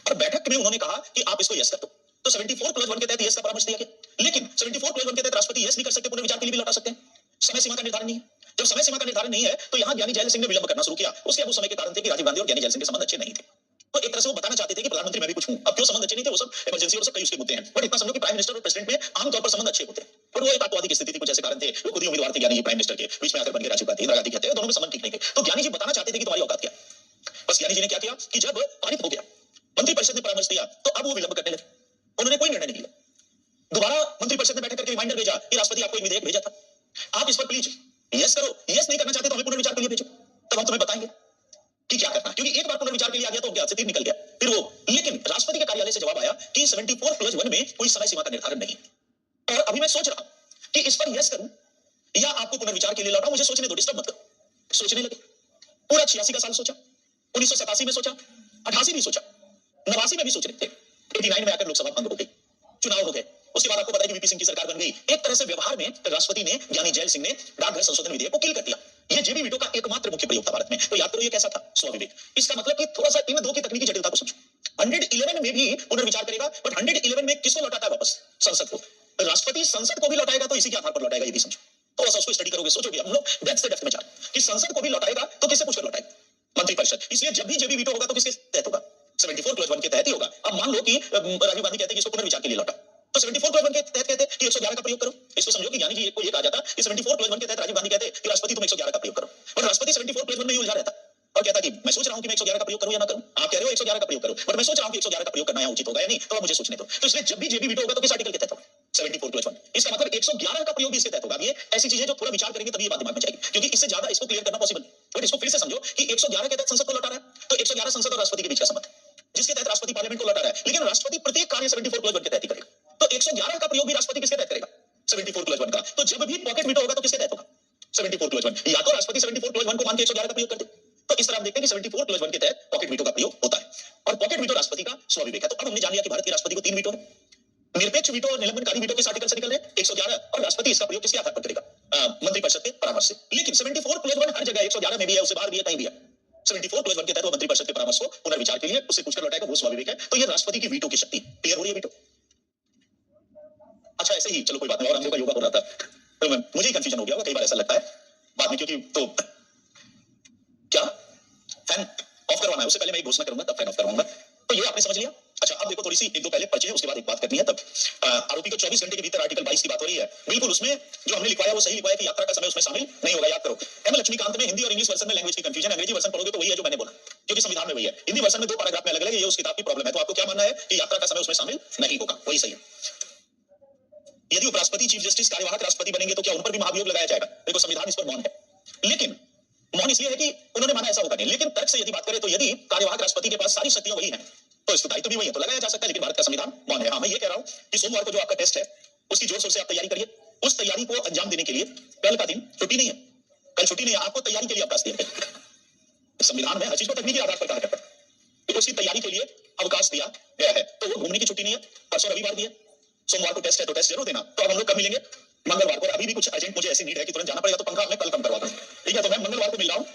और बैठक में उन्होंने कहा कि आप इसको यस कर दो। तो 74 क्लॉज 1 के तहत यस का परामर्श दिया गया, लेकिन 74 क्लॉज 1 के तहत राष्ट्रपति यस नहीं कर सकते, पुनर्विचार के लिए भी लौटा सकते हैं। समय सीमा का निर्धारण नहीं है। जब समय सीमा का निर्धारण नहीं है तो यहाँ ज्ञानी जैल सिंह ने विलंब करना शुरू किया। उसके अब उस समय के कारण थे कि राजीव गांधी और ज्ञानी जैल सिंह के संबंध अच्छे नहीं थे, तो एक तरह से वो बताना चाहते थे कि प्रधानमंत्री मैं भी कुछ हूं। अब क्यों संबंध अच्छे नहीं थे, वो सब इमरजेंसी और सब कई उसके मुद्दे हैं, बट इतना समझो कि प्राइम मिनिस्टर और प्रेसिडेंट में आमतौर पर संबंध अच्छे होते हैं। पर वो एक आतंकवादी की स्थिति थी, कुछ ऐसे कारण थे, वो खुद ही उम्मीदवार थे ज्ञानी जी प्राइम मिनिस्टर के, बीच में आकर बन गए राजीव गांधी, इंदिरा गांधी कहते हैं, दोनों में संबंध ठीक नहीं थे। तो ज्ञानी जी बताना चाहते थे कि तुम्हारी औकात क्या। बस ज्ञानी जी ने क्या किया कि जब पारित हो गया, मंत्रिपरिषद ने परामर्श दिया, तो अब वो विलंब करने लगे। उन्होंने कोई निर्णय नहीं लिया। दोबारा मंत्रिपरिषद ने बैठक करके रिमाइंडर भेजा कि राष्ट्रपति आपको एक विधेयक भेजा था, आप इस पर प्लीज यस करो। यस नहीं करना चाहते तो हमें पुनर्विचार के लिए भेजो, तब हम तुम्हें बताएंगे कि क्या करना है। क्योंकि एक बार पुनर्विचार के लिए आ गया तो उनके हाथ से तीर निकल गया फिर वो। लेकिन राष्ट्रपति के कार्यालय से जवाब आया कि 74 क्लॉज 1 में कोई समय सीमा का निर्धारण नहीं है। और अभी मैं सोच रहा हूं कि इस पर यस करूं या आपको पुनर्विचार के लिए लौटाऊं, मुझे सोचने दो, डिस्टर्ब मत करो। सोचने लगे, पूरा 86 का साल सोचा, 1987 में सोचा, 88 में सोचा, 89 में भी सोच रहे थे, 89 में आकर लोकसभा भंग हो गई, चुनाव हो गए। उसके बाद आपको पता है कि वीपी सिंह की सरकार बन गई। एक तरह से व्यवहार में राष्ट्रपति ने, ज्ञानी जैल सिंह ने डाकघर संशोधन विधेयक को किल कर दिया। यह जेबी वीटो का एकमात्र मुख्य प्रयोग था भारत में। तो याद करो ये कैसा था, स्व विवेक। इसका मतलब कि थोड़ा सा इन दो की तकनीकी जटिलता को समझो। 111 में भी पुनर्विचार करेगा, बट 111 में किसको लौटाता है वापस, संसद को। राष्ट्रपति संसद को भी लौटाएगा तो इसी के आधार पर लौटाएगा, ये भी समझो। तो ऐसा उसको स्टडी करोगे, सोचोगे, हम लोग डेप्थ से डेप्थ में जाए कि संसद को भी लौटाएगा तो किससे पूछकर लौटाएगा, मंत्रिपरिषद। इसलिए जब भी जेबी वीटो होगा तो किसके तहत होगा, 74 क्लॉज 1 के तहत ही होगा। अब मान लो कि राजीव गांधी कहते हैं कि इसको पुनर्विचार के लिए लौटा, तो 74 क्लॉज 1 के तहत कहते हैं कि 111 का प्रयोग करो। इसको समझो कि ज्ञानी जी को ये कहा जाता कि 74 क्लॉज 1 के तहत राजीव गांधी कहते कि राष्ट्रपति तुम 111 का प्रयोग करो, और राष्ट्रपति 74 क्लॉज 1 में ही उलझा रहता और कहता कि मैं सोच रहा हूं कि मैं 111 का प्रयोग करूं या ना करूं। आप कह रहे हो 111 का प्रयोग करो, बट मैं सोच रहा हूं कि 111 का प्रयोग करना यहाँ उचित होगा या नहीं, तो मुझे सोचने दो। तो इसलिए जब भी जेबी वीटो होगा तो किस आर्टिकल के तहत होगा, 74 क्लॉज 1। इसका मतलब 111 का प्रयोग भी इसके तहत होगा। ये ऐसी चीजें जो थोड़ा विचार करेंगे तभी ये बात दिमाग में जाएगी, क्योंकि इससे ज्यादा इसको क्लियर करना पॉसिबल। बट इसको फिर से समझो कि 111 के तहत संसद को लौटा रहा है, तो 111 संसद और राष्ट्रपति के बीच का संबंध, जिसके तहत राष्ट्रपति पार्लियामेंट को लौटा रहा है। लेकिन राष्ट्रपति प्रत्येक कार्य 74 क्लॉज 1 के तहत ही करेगा। तो 111 का प्रयोग भी राष्ट्रपति किसके तहत करेगा, 74 क्लॉज 1 का। तो जब भी पॉकेट वीटो होगा तो किसके तहत होगा, 74 क्लॉज 1। या तो राष्ट्रपति 74 क्लॉज 1 को मान के 111 का प्रयोग कर दे, तो इस तरह हम देखते हैं कि 74 क्लॉज 1 के तहत पॉकेट वीटो का प्रयोग होता है, और पॉकेट वीटो राष्ट्रपति का स्व विवेक है। तो अब हमने जान लिया कि भारत के राष्ट्रपति को 3 वीटो है। निरपेक्ष वीटो और निलंबनकारी वीटो के आर्टिकल से निकल रहे हैं 111, और राष्ट्रपति इसका प्रयोग किसके आधार पर करेगा, मंत्रिपरिषद के परामर्श से। लेकिन 74 क्लॉज 1 हर जगह 111 में भी है, उससे बाहर भी है, कहीं भी है। 74 क्लॉज 1 के तहत वो मंत्रिपरिषद के परामर्श को पुनर्विचार के लिए उससे पूछकर लौटाएगा, वो स्व विवेक है। तो ये राष्ट्रपति की वीटो की शक्ति। क्लियर हो रही है वीटो। अच्छा ऐसे ही चलो कोई बात नहीं, और हम लोग का योगा हो रहा था तो मुझे ही कंफ्यूजन हो गया होगा, कई बार ऐसा लगता है बाद में, क्योंकि तो क्या फैन ऑफ करवाना है, उससे पहले मैं एक घोषणा करूंगा तब फैन ऑफ करवाऊंगा। तो ये आपने समझ लिया। अच्छा अब देखो, थोड़ी सी एक दो पहले परिचय है, उसके बाद एक बात करनी है। तब आरोपी को 24 घंटे के भीतर आर्टिकल 22 की बात हो रही है। बिल्कुल उसमें जो हमने लिखवाया वो सही लिखवाया कि यात्रा का समय उसमें शामिल नहीं होगा। याद करो, एम लक्ष्मीकांत में हिंदी और इंग्लिश वर्जन में लैंग्वेज की कंफ्यूजन, अंग्रेजी वर्जन पढ़ोगे तो वही है जो मैंने बोला, क्योंकि संविधान में वही है। हिंदी वर्जन में 2 पैराग्राफ में अलग अलग है, ये उस किताब की प्रॉब्लम है। तो आपको क्या मानना है कि यात्रा का समय उसमें शामिल नहीं होगा, वही सही है। यदि उपराष्ट्रपति चीफ जस्टिस कार्यवाहक राष्ट्रपति बनेंगे तो क्या उन पर भी महाभियोग लगाया जाएगा? देखो संविधान इस पर मौन है, लेकिन मौन इसलिए है कि उन्होंने माना ऐसा होगा नहीं। लेकिन तर्क से यदि बात करें तो यदि कार्यवाहक राष्ट्रपति के पास सारी शक्तियां वही हैं तो इसको दायित्व भी वही है, तो लगाया जा सकता है। लेकिन भारत का संविधान मौन है। हाँ मैं ये कह रहा हूं कि सोमवार को जो आपका टेस्ट है उसकी जोर शोर से आप तैयारी करिए। उस तैयारी को अंजाम देने के लिए कल का दिन छुट्टी नहीं है, कल छुट्टी नहीं है, आपको तैयारी के लिए अवकाश दिया गया। संविधान में हर चीज को तकनीकी आधार पर कहा जाता है। तो उसकी तैयारी के लिए अवकाश दिया गया है। तो वो घूमने की छुट्टी नहीं है, परसों रविवार भी है, सोमवार को टेस्ट है तो टेस्ट जरूर देना। तो अब हम लोग कब मिलेंगे? मंगलवार को। अभी भी कुछ अर्जेंट मुझे ऐसी नीड है कि तुरंत जाना पड़ेगा, तो पंखा मैं कल कम करवा दूं, ठीक है? तो मैं मंगलवार को मिल रहा हूँ